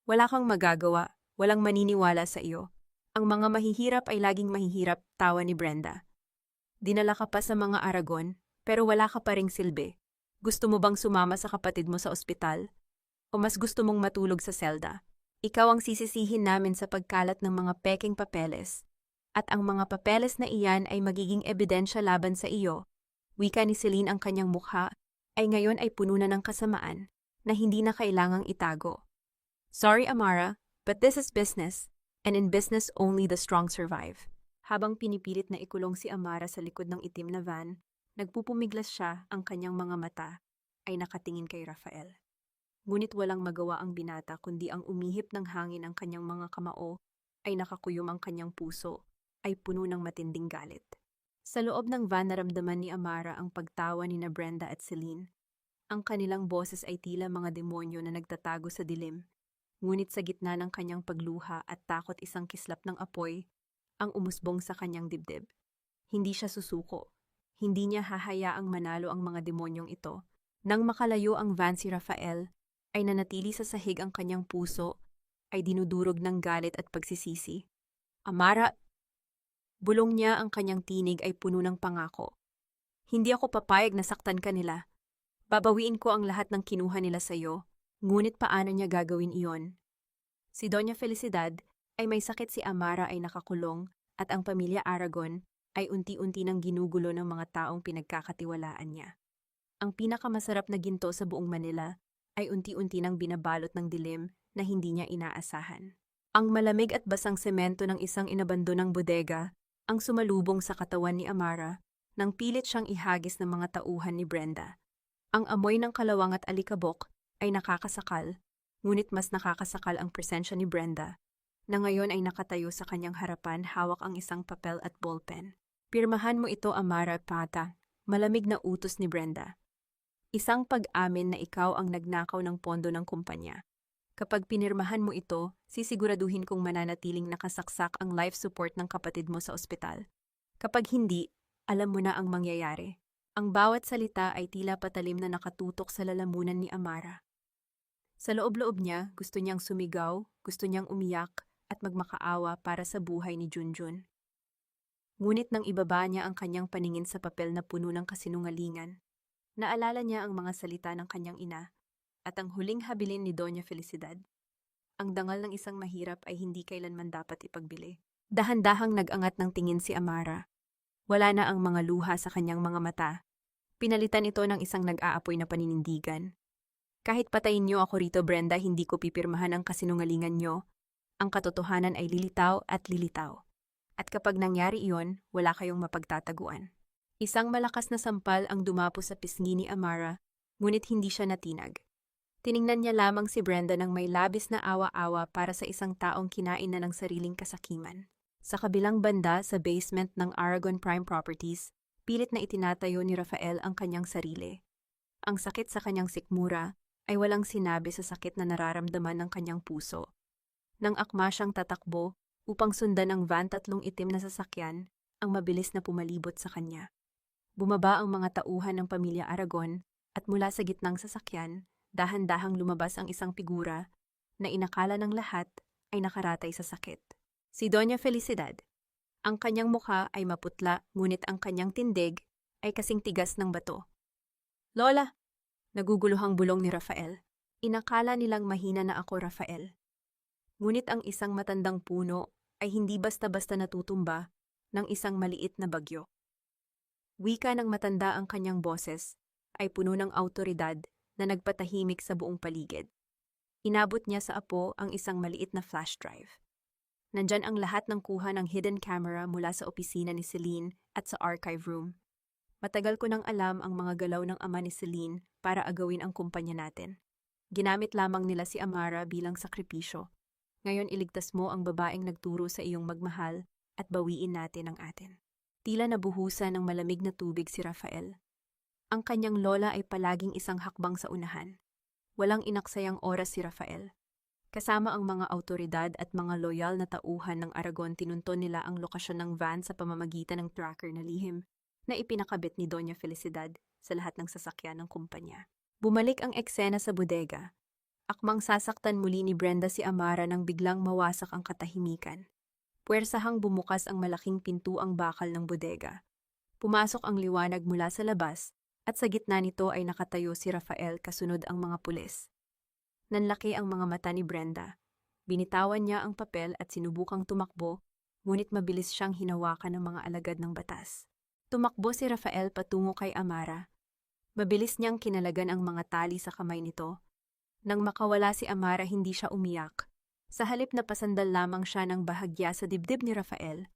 Speaker 1: Wala kang magagawa, walang maniniwala sa iyo. Ang mga mahihirap ay laging mahihirap, tawa ni Brenda. Dinala ka pa sa mga Aragon, pero wala ka pa ring silbi. Gusto mo bang sumama sa kapatid mo sa ospital? O mas gusto mong matulog sa selda? Ikaw ang sisisihin namin sa pagkalat ng mga peking papeles. At ang mga papeles na iyan ay magiging ebidensya laban sa iyo. Wika ni Celine, ang kanyang mukha ay ngayon ay puno na ng kasamaan na hindi na kailangang itago. Sorry, Amara, but this is business, and in business only the strong survive. Habang pinipilit na ikulong si Amara sa likod ng itim na van, nagpupumiglas siya, ang kanyang mga mata ay nakatingin kay Rafael. Ngunit walang magawa ang binata kundi ang umihip ng hangin, ang kanyang mga kamao ay nakakuyom, ang kanyang puso ay puno ng matinding galit. Sa loob ng van, naramdaman ni Amara ang pagtawa ni na Brenda at Celine. Ang kanilang boses ay tila mga demonyo na nagtatago sa dilim. Ngunit sa gitna ng kanyang pagluha at takot, isang kislap ng apoy ang umusbong sa kanyang dibdib. Hindi siya susuko. Hindi niya hahayaang manalo ang mga demonyong ito. Nang makalayo ang van, si Rafael ay nanatili sa sahig, ang kanyang puso ay dinudurog ng galit at pagsisisi. Amara, bulong niya, ang kanyang tinig ay puno ng pangako. Hindi ako papayag na saktan ka nila. Babawiin ko ang lahat ng kinuha nila sa iyo, ngunit paano niya gagawin iyon? Si Doña Felicidad ay may sakit, si Amara ay nakakulong, at ang pamilya Aragon ay unti-unti nang ginugulo ng mga taong pinagkakatiwalaan niya. Ang pinakamasarap na ginto sa buong Manila ay unti-unti nang binabalot ng dilim na hindi niya inaasahan. Ang malamig at basang semento ng isang inabandonang bodega ang sumalubong sa katawan ni Amara nang pilit siyang ihagis ng mga tauhan ni Brenda. Ang amoy ng kalawang at alikabok ay nakakasakal, Ngunit mas nakakasakal ang presensya ni Brenda, na ngayon ay nakatayo sa kanyang harapan hawak ang isang papel at ballpen. Pirmahan mo ito, Amara Pata, malamig na utos ni Brenda. Isang pag-amin na ikaw ang nagnakaw ng pondo ng kumpanya. Kapag pinirmahan mo ito, sisiguraduhin kong mananatiling nakasaksak ang life support ng kapatid mo sa ospital. Kapag hindi, alam mo na ang mangyayari. Ang bawat salita ay tila patalim na nakatutok sa lalamunan ni Amara. Sa loob-loob niya, gusto niyang sumigaw, gusto niyang umiyak, at magmakaawa para sa buhay ni Junjun. Ngunit nang ibaba niya ang kanyang paningin sa papel na puno ng kasinungalingan, naalala niya ang mga salita ng kanyang ina at ang huling habilin ni Doña Felicidad. Ang dangal ng isang mahirap ay hindi kailanman dapat ipagbili. Dahan-dahang nag-angat ng tingin si Amara. Wala na ang mga luha sa kanyang mga mata. Pinalitan ito ng isang nag-aapoy na paninindigan. Kahit patayin niyo ako rito, Brenda, hindi ko pipirmahan ang kasinungalingan niyo. Ang katotohanan ay lilitaw at lilitaw. At kapag nangyari iyon, wala kayong mapagtataguan. Isang malakas na sampal ang dumapo sa pisngi ni Amara, ngunit hindi siya natinag. Tiningnan niya lamang si Brenda ng may labis na awa-awa para sa isang taong kinain na ng sariling kasakiman. Sa kabilang banda sa basement ng Aragon Prime Properties, pilit na itinatayo ni Rafael ang kanyang sarili. Ang sakit sa kanyang sikmura ay walang sinabi sa sakit na nararamdaman ng kanyang puso. Nang akma siyang tatakbo upang sundan ang van, tatlong itim na sasakyan ang mabilis na pumalibot sa kanya. Bumaba ang mga tauhan ng pamilya Aragon at mula sa gitnang sasakyan, dahan-dahang lumabas ang isang figura na inakala ng lahat ay nakaratay sa sakit. Si Doña Felicidad. Ang kanyang mukha ay maputla, ngunit ang kanyang tindig ay kasing tigas ng bato. Lola! Naguguluhang bulong ni Rafael. Inakala nilang mahina na ako, Rafael. Ngunit ang isang matandang puno ay hindi basta-basta natutumba ng isang maliit na bagyo. Wika ng matanda, ang kanyang boses ay puno ng awtoridad na nagpatahimik sa buong paligid. Inabot niya sa apo ang isang maliit na flash drive. Nandyan ang lahat ng kuha ng hidden camera mula sa opisina ni Celine at sa archive room. Matagal ko nang alam ang mga galaw ng ama ni Celine para agawin ang kumpanya natin. Ginamit lamang nila si Amara bilang sakripisyo. Ngayon iligtas mo ang babaeng nagturo sa iyong magmahal at bawiin natin ang atin. Tila nabuhusan ng malamig na tubig si Rafael. Ang kanyang lola ay palaging isang hakbang sa unahan. Walang inaksayang oras si Rafael. Kasama ang mga awtoridad at mga loyal na tauhan ng Aragon, tinunton nila ang lokasyon ng van sa pamamagitan ng tracker na lihim na ipinakabit ni Doña Felicidad sa lahat ng sasakyan ng kumpanya. Bumalik ang eksena sa bodega. Akmang sasaktan muli ni Brenda si Amara nang biglang mawasak ang katahimikan. Puwersahang bumukas ang malaking pintuang bakal ng bodega. Pumasok ang liwanag mula sa labas at sa gitna nito ay nakatayo si Rafael kasunod ang mga pulis. Nanlaki ang mga mata ni Brenda. Binitawan niya ang papel at sinubukang tumakbo, ngunit mabilis siyang hinawakan ng mga alagad ng batas. Tumakbo si Rafael patungo kay Amara. Mabilis niyang kinalagan ang mga tali sa kamay nito. Nang makawala si Amara, hindi siya umiyak. Sa halip na pasandal lamang siya ng bahagya sa dibdib ni Rafael.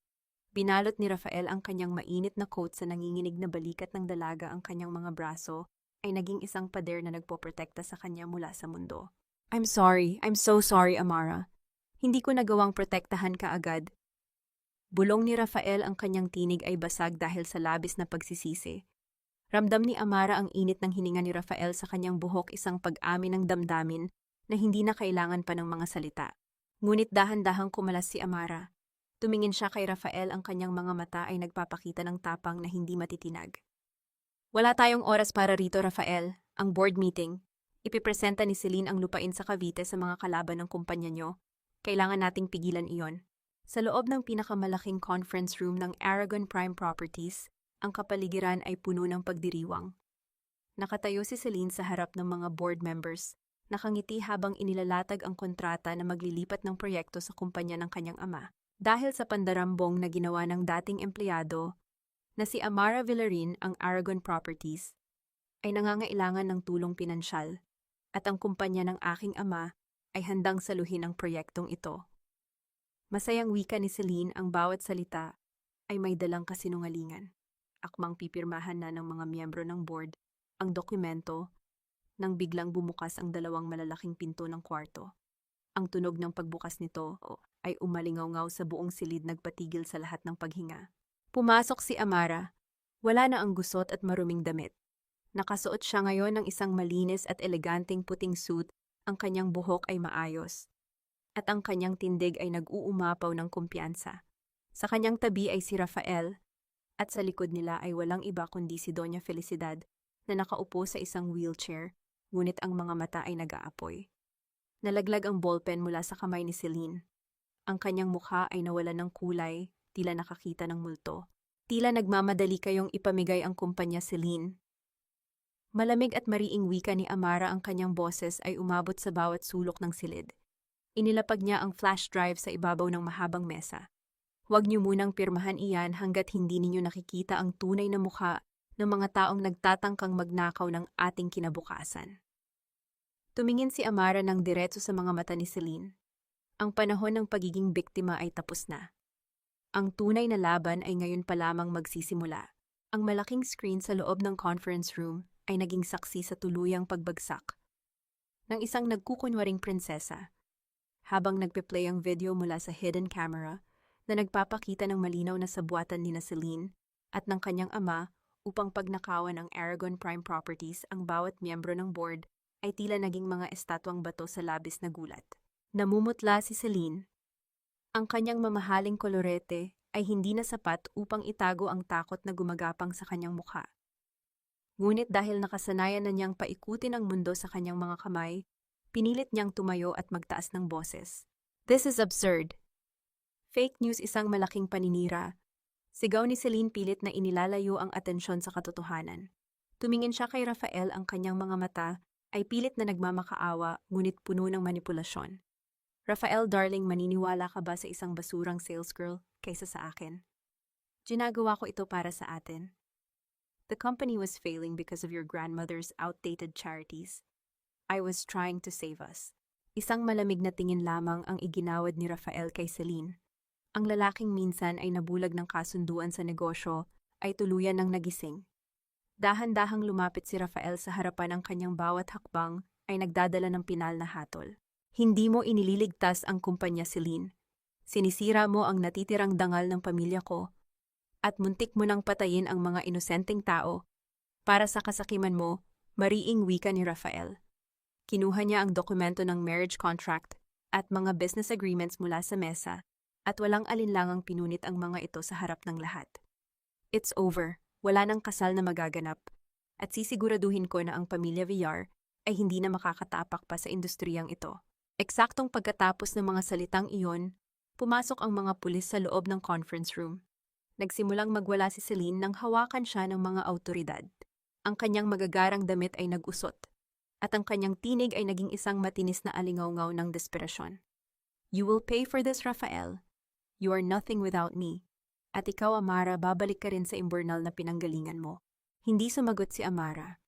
Speaker 1: Binalot ni Rafael ang kanyang mainit na coat sa nanginginig na balikat ng dalaga. Ang kanyang mga braso ay naging isang pader na nagpoprotekta sa kanya mula sa mundo. I'm so sorry, Amara. Hindi ko nagawang protektahan ka agad. Bulong ni Rafael, ang kanyang tinig ay basag dahil sa labis na pagsisisi. Ramdam ni Amara ang init ng hininga ni Rafael sa kanyang buhok, isang pag-amin ng damdamin na hindi na kailangan pa ng mga salita. Ngunit dahan-dahang kumalas si Amara. Tumingin siya kay Rafael, ang kanyang mga mata ay nagpapakita ng tapang na hindi matitinag. Wala tayong oras para rito, Rafael. Ang board meeting. Ipipresenta ni Celine ang lupain sa Cavite sa mga kalaban ng kumpanya nyo. Kailangan nating pigilan iyon. Sa loob ng pinakamalaking conference room ng Aragon Prime Properties, ang kapaligiran ay puno ng pagdiriwang. Nakatayo si Celine sa harap ng mga board members, nakangiti habang inilalatag ang kontrata na maglilipat ng proyekto sa kumpanya ng kanyang ama. Dahil sa pandarambong na ginawa ng dating empleyado na si Amara Villarin, ang Aragon Properties ay nangangailangan ng tulong pinansyal at ang kumpanya ng aking ama ay handang saluhin ang proyektong ito. Masayang wika ni Celine, ang bawat salita ay may dalang kasinungalingan. Akmang pipirmahan na ng mga miyembro ng board ang dokumento nang biglang bumukas ang dalawang malalaking pinto ng kwarto. Ang tunog ng pagbukas nito ay umalingaw-ngaw sa buong silid, nagpatigil sa lahat ng paghinga. Pumasok si Amara. Wala na ang gusot at maruming damit. Nakasuot siya ngayon ng isang malinis at eleganteng puting suit, ang kanyang buhok ay maayos. At ang kanyang tindig ay nag-uumapaw ng kumpiyansa. Sa kanyang tabi ay si Rafael, at sa likod nila ay walang iba kundi si Doña Felicidad na nakaupo sa isang wheelchair, ngunit ang mga mata ay nag-aapoy. Nalaglag ang ballpen mula sa kamay ni Celine. Ang kanyang mukha ay nawalan ng kulay, tila nakakita ng multo. Tila nagmamadali kayong ipamigay ang kumpanya, Celine. Malamig at mariing wika ni Amara, ang kanyang boses ay umabot sa bawat sulok ng silid. Inilapag niya ang flash drive sa ibabaw ng mahabang mesa. Huwag niyo munang pirmahan iyan hanggat hindi ninyo nakikita ang tunay na mukha ng mga taong nagtatangkang magnakaw ng ating kinabukasan. Tumingin si Amara ng diretso sa mga mata ni Celine. Ang panahon ng pagiging biktima ay tapos na. Ang tunay na laban ay ngayon pa lamang magsisimula. Ang malaking screen sa loob ng conference room ay naging saksi sa tuluyang pagbagsak ng isang nagkukunwaring prinsesa. Habang nagpe-play ang video mula sa hidden camera na nagpapakita ng malinaw na sabuatan ni Celine at ng kanyang ama upang pagnakawan ng Aragon Prime Properties, ang bawat miyembro ng board ay tila naging mga estatwang bato sa labis na gulat. Namumutla si Celine. Ang kanyang mamahaling kolorete ay hindi na sapat upang itago ang takot na gumagapang sa kanyang mukha. Ngunit dahil nakasanayan na niyang paikutin ang mundo sa kanyang mga kamay, pinilit niyang tumayo at magtaas ng boses. "This is absurd. Fake news, isang malaking paninira." Sigaw ni Celine, pilit na inilalayo ang atensyon sa katotohanan. Tumingin siya kay Rafael, ang kanyang mga mata ay pilit na nagmamakaawa ngunit puno ng manipulasyon. "Rafael, darling, maniniwala ka ba sa isang basurang sales girl kaysa sa akin? Ginagawa ko ito para sa atin. The company was failing because of your grandmother's outdated charities. I was trying to save us." Isang malamig na tingin lamang ang iginawad ni Rafael kay Celine. Ang lalaking minsan ay nabulag ng kasunduan sa negosyo ay tuluyan ng nagising. Dahan-dahang lumapit si Rafael sa harapan, ng kanyang bawat hakbang ay nagdadala ng pinal na hatol. "Hindi mo inililigtas ang kumpanya, Celine. Sinisira mo ang natitirang dangal ng pamilya ko at muntik mo nang patayin ang mga inosenteng tao para sa kasakiman mo," mariing wika ni Rafael. Kinuha niya ang dokumento ng marriage contract at mga business agreements mula sa mesa at walang alinlangang pinunit ang mga ito sa harap ng lahat. "It's over. Wala nang kasal na magaganap. At sisiguraduhin ko na ang pamilya Villar ay hindi na makakatapak pa sa industriyang ito." Eksaktong pagkatapos ng mga salitang iyon, pumasok ang mga pulis sa loob ng conference room. Nagsimulang magwala si Celine nang hawakan siya ng mga awtoridad. Ang kanyang magagarang damit ay nag-usot, at ang kanyang tinig ay naging isang matinis na alingaw-ngaw ng desperasyon. "You will pay for this, Rafael. You are nothing without me. At ikaw, Amara, babalik ka rin sa imburnal na pinanggalingan mo." Hindi sumagot si Amara.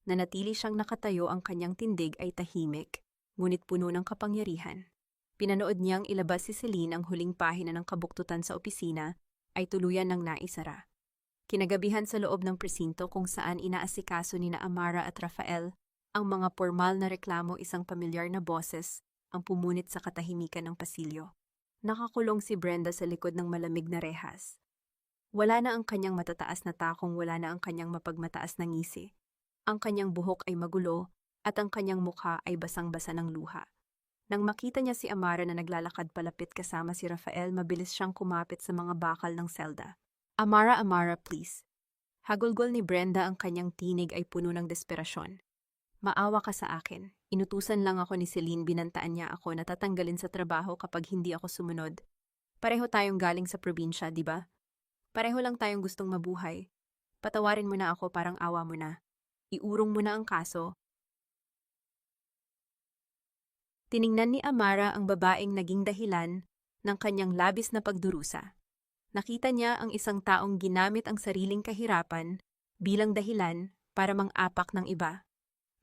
Speaker 1: Nanatili siyang nakatayo, ang kanyang tindig ay tahimik, ngunit puno ng kapangyarihan. Pinanood niyang ilabas si Celine. Ang huling pahina ng kabuktutan sa opisina ay tuluyan ng naisara. Kinagabihan sa loob ng presinto kung saan inaasikaso ni na Amara at Rafael ang mga formal na reklamo, isang pamilyar na boses ang pumunit sa katahimikan ng pasilyo. Nakakulong si Brenda sa likod ng malamig na rehas. Wala na ang kanyang matataas na takong, wala na ang kanyang mapagmataas na ngisi. Ang kanyang buhok ay magulo at ang kanyang mukha ay basang-basa ng luha. Nang makita niya si Amara na naglalakad palapit kasama si Rafael, mabilis siyang kumapit sa mga bakal ng selda. "Amara, Amara, please." Hagulgol ni Brenda, ang kanyang tinig ay puno ng desperasyon. "Maawa ka sa akin. Inutusan lang ako ni Celine, binantaan niya ako na tatanggalin sa trabaho kapag hindi ako sumunod. Pareho tayong galing sa probinsya, di ba? Pareho lang tayong gustong mabuhay. Patawarin mo na ako, parang awa mo na. Iurong mo na ang kaso." Tiningnan ni Amara ang babaeng naging dahilan ng kanyang labis na pagdurusa. Nakita niya ang isang taong ginamit ang sariling kahirapan bilang dahilan para mang-apak ng iba.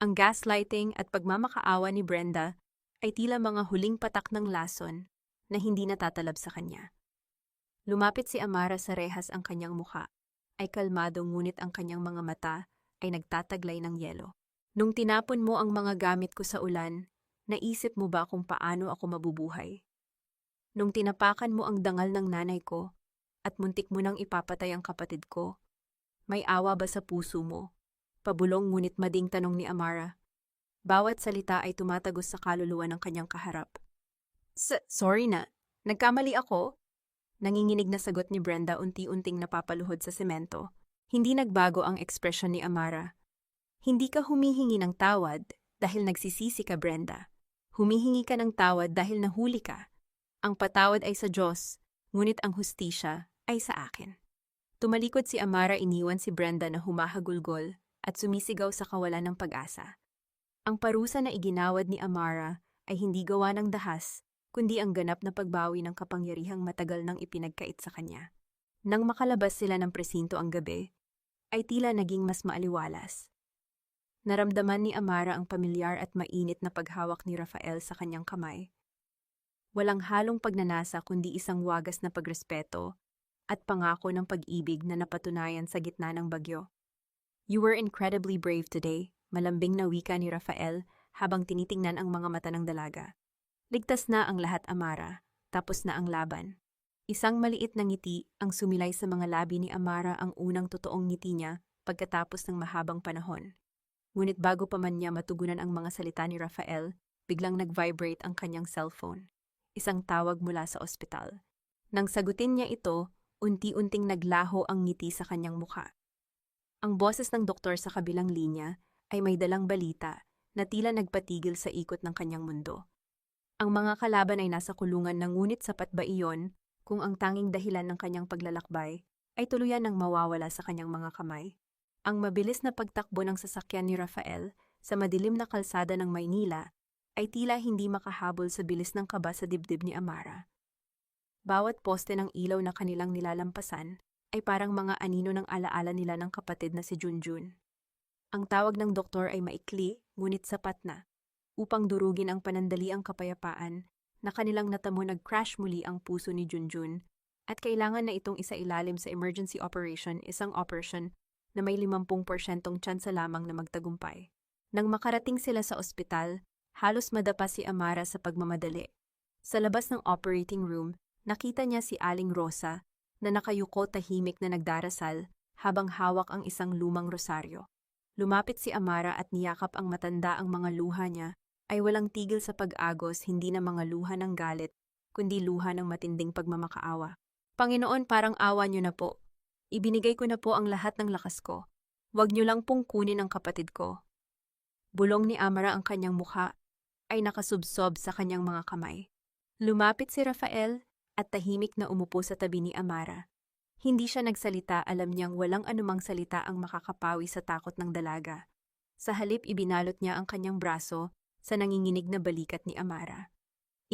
Speaker 1: Ang gaslighting at pagmamakaawa ni Brenda ay tila mga huling patak ng lason na hindi natatalab sa kanya. Lumapit si Amara sa rehas, ang kanyang mukha ay kalmado ngunit ang kanyang mga mata ay nagtataglay ng yelo. Nung tinapon mo ang mga gamit ko sa ulan, naisip mo ba kung paano ako mabubuhay? Nung tinapakan mo ang dangal ng nanay ko at muntik mo nang ipapatay ang kapatid ko, may awa ba sa puso mo? Pabulong ngunit mading tanong ni Amara. Bawat salita ay tumatagos sa kaluluwa ng kanyang kaharap. Sorry na. Nagkamali ako? Nanginginig na sagot ni Brenda unti-unting napapaluhod sa semento. Hindi nagbago ang ekspresyon ni Amara. Hindi ka humihingi ng tawad dahil nagsisisi ka, Brenda. Humihingi ka ng tawad dahil nahuli ka. Ang patawad ay sa Diyos, ngunit ang hustisya ay sa akin. Tumalikod si Amara, iniwan si Brenda na humahagulgol at sumisigaw sa kawalan ng pag-asa. Ang parusa na iginawad ni Amara ay hindi gawa ng dahas, kundi ang ganap na pagbawi ng kapangyarihang matagal nang ipinagkait sa kanya. Nang makalabas sila ng presinto ang gabi, ay tila naging mas maaliwalas. Naramdaman ni Amara ang pamilyar at mainit na paghawak ni Rafael sa kanyang kamay. Walang halong pagnanasa kundi isang wagas na pagrespeto at pangako ng pag-ibig na napatunayan sa gitna ng bagyo. You were incredibly brave today, malambing na wika ni Rafael habang tinitingnan ang mga mata ng dalaga. Ligtas na ang lahat, Amara. Tapos na ang laban. Isang maliit na ngiti ang sumilay sa mga labi ni Amara, ang unang totoong ngiti niya pagkatapos ng mahabang panahon. Ngunit bago pa man niya matugunan ang mga salita ni Rafael, biglang nag-vibrate ang kanyang cellphone. Isang tawag mula sa ospital. Nang sagutin niya ito, unti-unting naglaho ang ngiti sa kanyang mukha. Ang boses ng doktor sa kabilang linya ay may dalang balita na tila nagpatigil sa ikot ng kanyang mundo. Ang mga kalaban ay nasa kulungan na, ngunit sapat ba iyon kung ang tanging dahilan ng kanyang paglalakbay ay tuluyan ng mawawala sa kanyang mga kamay? Ang mabilis na pagtakbo ng sasakyan ni Rafael sa madilim na kalsada ng Maynila ay tila hindi makahabol sa bilis ng kaba sa dibdib ni Amara. Bawat poste ng ilaw na kanilang nilalampasan ay parang mga anino ng alaala nila ng kapatid na si Junjun. Ang tawag ng doktor ay maikli ngunit sapat na upang durugin ang panandaliang kapayapaan na kanilang natamo. Nag-crash muli ang puso ni Junjun at kailangan na itong isailalim sa emergency operation, isang operation na may 50% tsansa lamang na magtagumpay. Nang makarating sila sa ospital, halos madapa si Amara sa pagmamadali. Sa labas ng operating room, nakita niya si Aling Rosa na nakayuko tahimik na nagdarasal habang hawak ang isang lumang rosaryo. Lumapit si Amara at niyakap ang matanda. Ang mga luha niya ay walang tigil sa pag-agos, hindi na mga luha ng galit, kundi luha ng matinding pagmamakaawa. Panginoon, parang awa niyo na po. Ibinigay ko na po ang lahat ng lakas ko. Huwag niyo lang pong kunin ang kapatid ko. Bulong ni Amara, ang kanyang mukha ay nakasubsob sa kanyang mga kamay. Lumapit si Rafael at tahimik na umupo sa tabi ni Amara. Hindi siya nagsalita, alam niyang walang anumang salita ang makakapawi sa takot ng dalaga. Sa halip, ibinalot niya ang kanyang braso sa nanginginig na balikat ni Amara.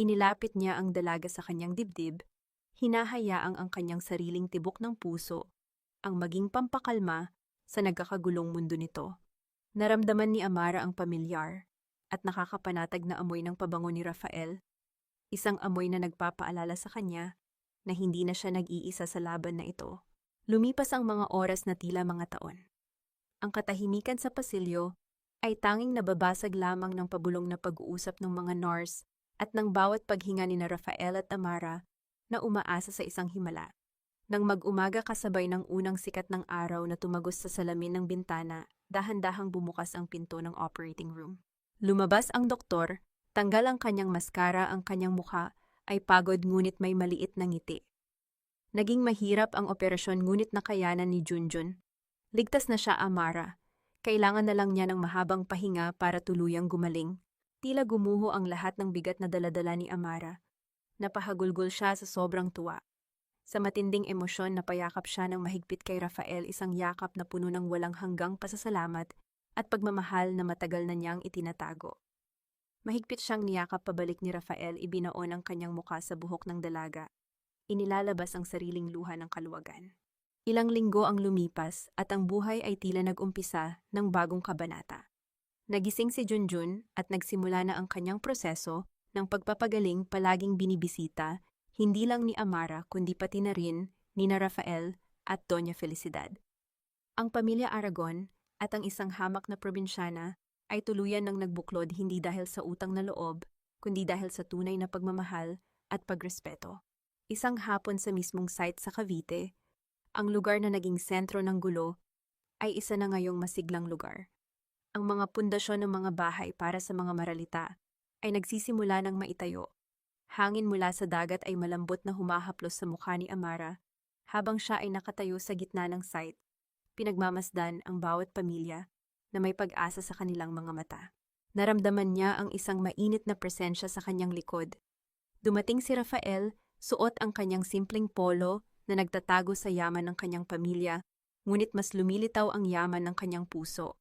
Speaker 1: Inilapit niya ang dalaga sa kanyang dibdib, hinahayaang ang kanyang sariling tibok ng puso ang maging pampakalma sa nagkakagulong mundo nito. Naramdaman ni Amara ang pamilyar at nakakapanatag na amoy ng pabango ni Rafael, isang amoy na nagpapaalala sa kanya na hindi na siya nag-iisa sa laban na ito. Lumipas ang mga oras na tila mga taon. Ang katahimikan sa pasilyo ay tanging nababasag lamang ng pabulong na pag-uusap ng mga nurse at ng bawat paghinga ni na Rafael at Amara na umaasa sa isang himala. Nang mag-umaga kasabay ng unang sikat ng araw na tumagos sa salamin ng bintana, dahan-dahang bumukas ang pinto ng operating room. Lumabas ang doktor, tanggal ang kanyang maskara, ang kanyang mukha ay pagod ngunit may maliit na ngiti. Naging mahirap ang operasyon ngunit nakayanan ni Junjun. Ligtas na siya, Amara. Kailangan na lang niya ng mahabang pahinga para tuluyang gumaling. Tila gumuho ang lahat ng bigat na daladala ni Amara. Napahagulgol siya sa sobrang tuwa. Sa matinding emosyon, napayakap siya ng mahigpit kay Rafael, isang yakap na puno ng walang hanggang pasasalamat at pagmamahal na matagal na niyang itinatago. Mahigpit siyang niyakap pabalik ni Rafael, ibinaon ang kanyang mukha sa buhok ng dalaga. Inilalabas ang sariling luha ng kaluwagan. Ilang linggo ang lumipas at ang buhay ay tila nag-umpisa ng bagong kabanata. Nagising si Junjun at nagsimula na ang kanyang proseso ng pagpapagaling, palaging binibisita, hindi lang ni Amara kundi pati na rin ni na Rafael at Doña Felicidad. Ang pamilya Aragon at ang isang hamak na probinsyana ay tuluyan ng nagbuklod hindi dahil sa utang na loob, kundi dahil sa tunay na pagmamahal at pagrespeto. Isang hapon sa mismong site sa Cavite, ang lugar na naging sentro ng gulo ay isa na ngayong masiglang lugar. Ang mga pundasyon ng mga bahay para sa mga maralita ay nagsisimula ng maitayo. Hangin mula sa dagat ay malambot na humahaplos sa mukha ni Amara habang siya ay nakatayo sa gitna ng site. Pinagmamasdan ang bawat pamilya na may pag-asa sa kanilang mga mata. Naramdaman niya ang isang mainit na presensya sa kanyang likod. Dumating si Rafael, suot ang kanyang simpleng polo na nagtatago sa yaman ng kanyang pamilya, ngunit mas lumilitaw ang yaman ng kanyang puso.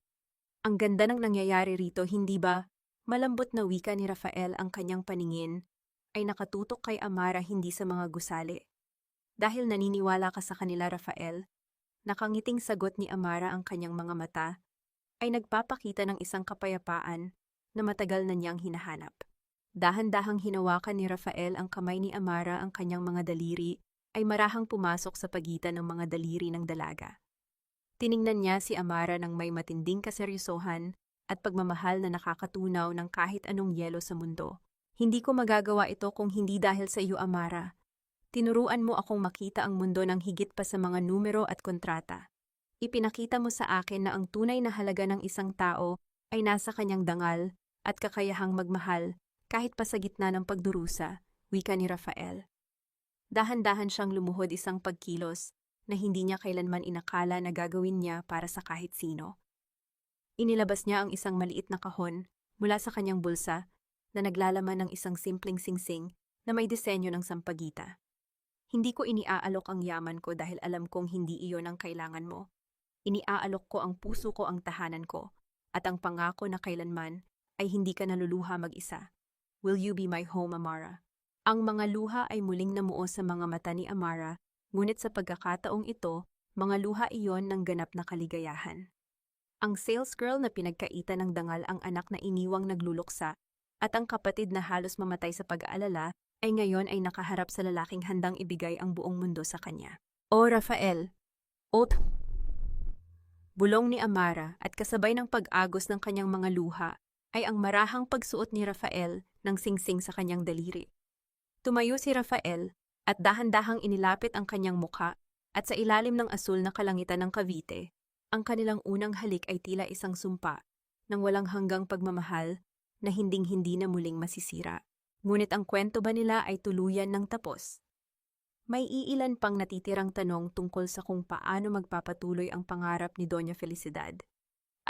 Speaker 1: Ang ganda ng nangyayari rito, hindi ba? Malambot na wika ni Rafael, ang kanyang paningin ay nakatutok kay Amara, hindi sa mga gusali. Dahil naniniwala ka sa kanila, Rafael, nakangiting sagot ni Amara, ang kanyang mga mata ay nagpapakita ng isang kapayapaan na matagal na niyang hinahanap. Dahan-dahang hinawakan ni Rafael ang kamay ni Amara, ang kanyang mga daliri ay marahang pumasok sa pagitan ng mga daliri ng dalaga. Tiningnan niya si Amara ng may matinding kaseryosohan at pagmamahal na nakakatunaw ng kahit anong yelo sa mundo. Hindi ko magagawa ito kung hindi dahil sa iyo, Amara. Tinuruan mo akong makita ang mundo ng higit pa sa mga numero at kontrata. Ipinakita mo sa akin na ang tunay na halaga ng isang tao ay nasa kanyang dangal at kakayahang magmahal kahit pa sa gitna ng pagdurusa, wika ni Rafael. Dahan-dahan siyang lumuhod, isang pagkilos na hindi niya kailanman inakala na gagawin niya para sa kahit sino. Inilabas niya ang isang maliit na kahon mula sa kanyang bulsa na naglalaman ng isang simpleng singsing na may disenyo ng sampagita. Hindi ko iniaalok ang yaman ko dahil alam kong hindi iyon ang kailangan mo. Iniaalok ko ang puso ko, ang tahanan ko, at ang pangako na kailanman ay hindi ka naluluha mag-isa. Will you be my home, Amara? Ang mga luha ay muling namuo sa mga mata ni Amara, ngunit sa pagkakataong ito, mga luha iyon ng ganap na kaligayahan. Ang sales girl na pinagkaitan ng dangal, ang anak na iniwang nagluluksa, at ang kapatid na halos mamatay sa pag-aalala, ay ngayon ay nakaharap sa lalaking handang ibigay ang buong mundo sa kanya. O Rafael! Bulong ni Amara, at kasabay ng pag-agos ng kanyang mga luha, ay ang marahang pagsuot ni Rafael ng singsing sa kanyang daliri. Tumayo si Rafael, at dahan-dahang inilapit ang kanyang mukha, at sa ilalim ng asul na kalangitan ng Cavite, ang kanilang unang halik ay tila isang sumpa ng walang hanggang pagmamahal na hinding-hindi na muling masisira. Ngunit ang kwento ba nila ay tuluyan ng tapos? May iilan pang natitirang tanong tungkol sa kung paano magpapatuloy ang pangarap ni Doña Felicidad,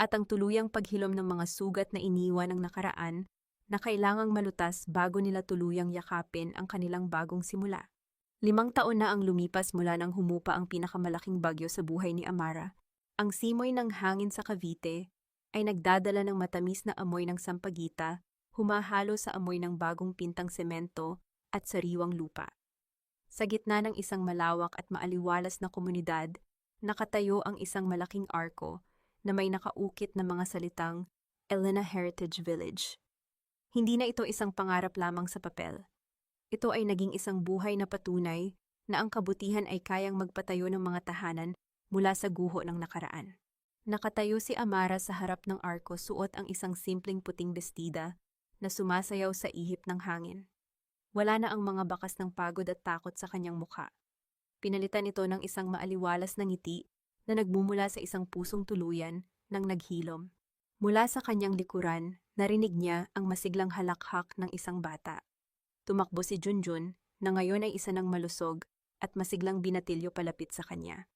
Speaker 1: at ang tuluyang paghilom ng mga sugat na iniwan ng nakaraan na kailangang malutas bago nila tuluyang yakapin ang kanilang bagong simula. 5 taon na ang lumipas mula nang humupa ang pinakamalaking bagyo sa buhay ni Amara. Ang simoy ng hangin sa Cavite ay nagdadala ng matamis na amoy ng sampagita, humahalo sa amoy ng bagong pintang semento at sariwang lupa. Sa gitna ng isang malawak at maaliwalas na komunidad, nakatayo ang isang malaking arko na may nakaukit na mga salitang Elena Heritage Village. Hindi na ito isang pangarap lamang sa papel. Ito ay naging isang buhay na patunay na ang kabutihan ay kayang magpatayo ng mga tahanan mula sa guho ng nakaraan. Nakatayo si Amara sa harap ng arko, suot ang isang simpleng puting bestida na sumasayaw sa ihip ng hangin. Wala na ang mga bakas ng pagod at takot sa kanyang mukha. Pinalitan ito ng isang maaliwalas na ngiti na nagmumula sa isang pusong tuluyan ng naghilom. Mula sa kanyang likuran, narinig niya ang masiglang halakhak ng isang bata. Tumakbo si Junjun, na ngayon ay isa ng malusog at masiglang binatilyo palapit sa kanya.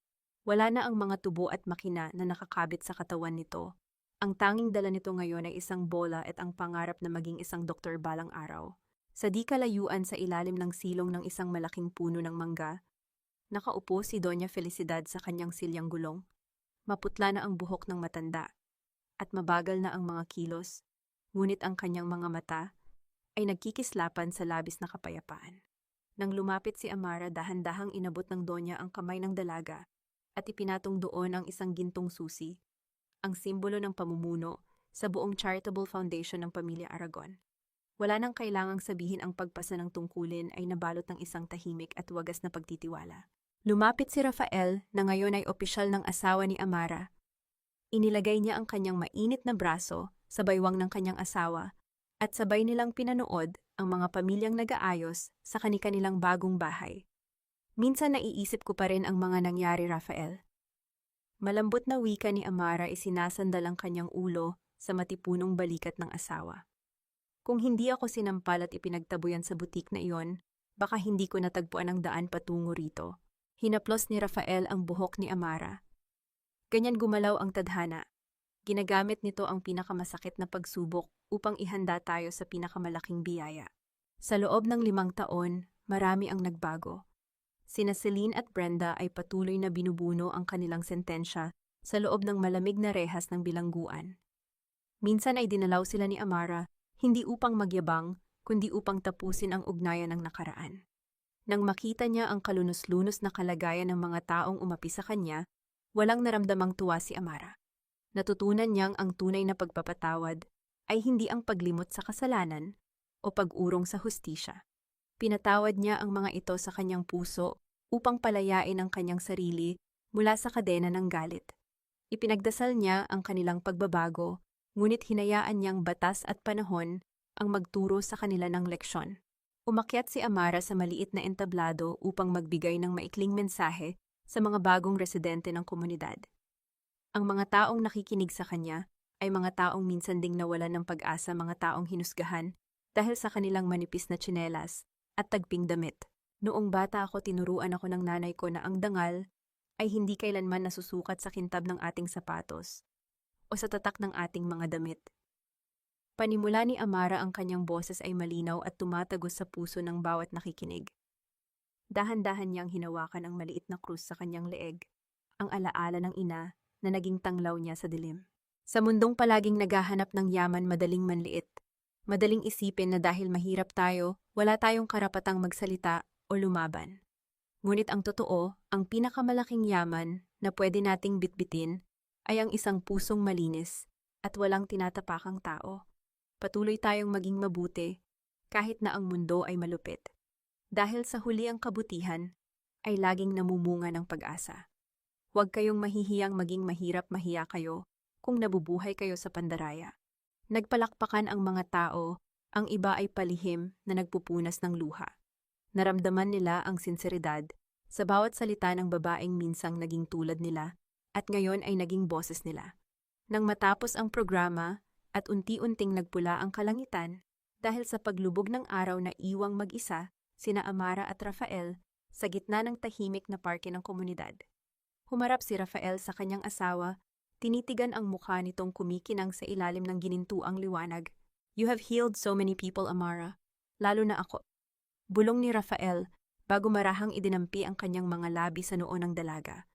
Speaker 1: Wala na ang mga tubo at makina na nakakabit sa katawan nito. Ang tanging dala nito ngayon ay isang bola at ang pangarap na maging isang doktor balang araw. Sa di kalayuan sa ilalim ng silong ng isang malaking puno ng mangga, nakaupo si Doña Felicidad sa kanyang silyang gulong. Maputla na ang buhok ng matanda at mabagal na ang mga kilos, ngunit ang kanyang mga mata ay nagkikislapan sa labis na kapayapaan. Nang lumapit si Amara, dahan-dahang inabot ng Donya ang kamay ng dalaga at ipinatong doon ang isang gintong susi, ang simbolo ng pamumuno sa buong charitable foundation ng Pamilya Aragon. Wala nang kailangang sabihin, ang pagpasa ng tungkulin ay nabalot ng isang tahimik at wagas na pagtitiwala. Lumapit si Rafael, na ngayon ay opisyal ng asawa ni Amara. Inilagay niya ang kanyang mainit na braso sa baywang ng kanyang asawa, at sabay nilang pinanood ang mga pamilyang nag-aayos sa kani-kanilang bagong bahay. Minsan naiisip ko pa rin ang mga nangyari, Rafael. Malambot na wika ni Amara isinasandal ang kanyang ulo sa matipunong balikat ng asawa. Kung hindi ako sinampal at ipinagtabuyan sa butik na iyon, baka hindi ko natagpuan ang daan patungo rito. Hinaplos ni Rafael ang buhok ni Amara. Ganyan gumalaw ang tadhana. Ginagamit nito ang pinakamasakit na pagsubok upang ihanda tayo sa pinakamalaking biyaya. Sa loob ng 5 taon, marami ang nagbago. Sina Celine at Brenda ay patuloy na binubuno ang kanilang sentensya sa loob ng malamig na rehas ng bilangguan. Minsan ay dinalaw sila ni Amara, hindi upang magyabang, kundi upang tapusin ang ugnayan ng nakaraan. Nang makita niya ang kalunos-lunos na kalagayan ng mga taong umapi sa kanya, walang naramdamang tuwa si Amara. Natutunan niyang ang tunay na pagpapatawad ay hindi ang paglimot sa kasalanan o pag-urong sa hustisya. Pinatawad niya ang mga ito sa kanyang puso upang palayain ang kanyang sarili mula sa kadena ng galit. Ipinagdasal niya ang kanilang pagbabago, ngunit hinayaan niyang batas at panahon ang magturo sa kanila ng leksyon. Umakyat si Amara sa maliit na entablado upang magbigay ng maikling mensahe sa mga bagong residente ng komunidad. Ang mga taong nakikinig sa kanya ay mga taong minsan ding nawalan ng pag-asa, mga taong hinusgahan dahil sa kanilang manipis na tsinelas at tagping damit. Noong bata ako, tinuruan ako ng nanay ko na ang dangal ay hindi kailanman nasusukat sa kintab ng ating sapatos o sa tatak ng ating mga damit. Panimula ni Amara, ang kanyang boses ay malinaw at tumatagos sa puso ng bawat nakikinig. Dahan-dahan niyang hinawakan ang maliit na krus sa kanyang leeg, ang alaala ng ina na naging tanglaw niya sa dilim. Sa mundong palaging naghahanap ng yaman, madaling manliit. Madaling isipin na dahil mahirap tayo, wala tayong karapatang magsalita o lumaban. Ngunit ang totoo, ang pinakamalaking yaman na pwede nating bitbitin ay ang isang pusong malinis at walang tinatapakang tao. Patuloy tayong maging mabuti kahit na ang mundo ay malupit. Dahil sa huli ang kabutihan ay laging namumunga ng pag-asa. Huwag kayong mahihiyang maging mahirap-mahiya kayo kung nabubuhay kayo sa pandaraya. Nagpalakpakan ang mga tao, ang iba ay palihim na nagpupunas ng luha. Naramdaman nila ang sinseridad sa bawat salita ng babaeng minsang naging tulad nila at ngayon ay naging boses nila. Nang matapos ang programa at unti-unting nagpula ang kalangitan dahil sa paglubog ng araw na iwang mag-isa sina Amara at Rafael sa gitna ng tahimik na parke ng komunidad. Humarap si Rafael sa kanyang asawa, tinitigan ang mukha nitong kumikinang sa ilalim ng ginintuang liwanag. You have healed so many people, Amara. Lalo na ako. Bulong ni Rafael bago marahang idinampi ang kanyang mga labi sa noo ng dalaga.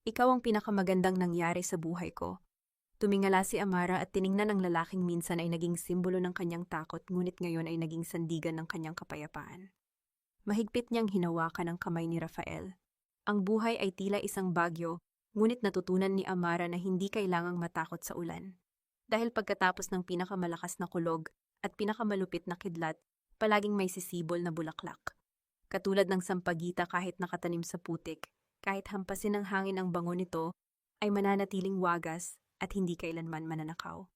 Speaker 1: Ikaw ang pinakamagandang nangyari sa buhay ko. Tumingala si Amara at tiningnan ang lalaking minsan ay naging simbolo ng kanyang takot, ngunit ngayon ay naging sandigan ng kanyang kapayapaan. Mahigpit niyang hinawakan ang kamay ni Rafael. Ang buhay ay tila isang bagyo, ngunit natutunan ni Amara na hindi kailangang matakot sa ulan. Dahil pagkatapos ng pinakamalakas na kulog at pinakamalupit na kidlat, palaging may sisibol na bulaklak. Katulad ng sampagita, kahit nakatanim sa putik, kahit hampasin ng hangin ang bango nito, ay mananatiling wagas at hindi kailanman mananakaw.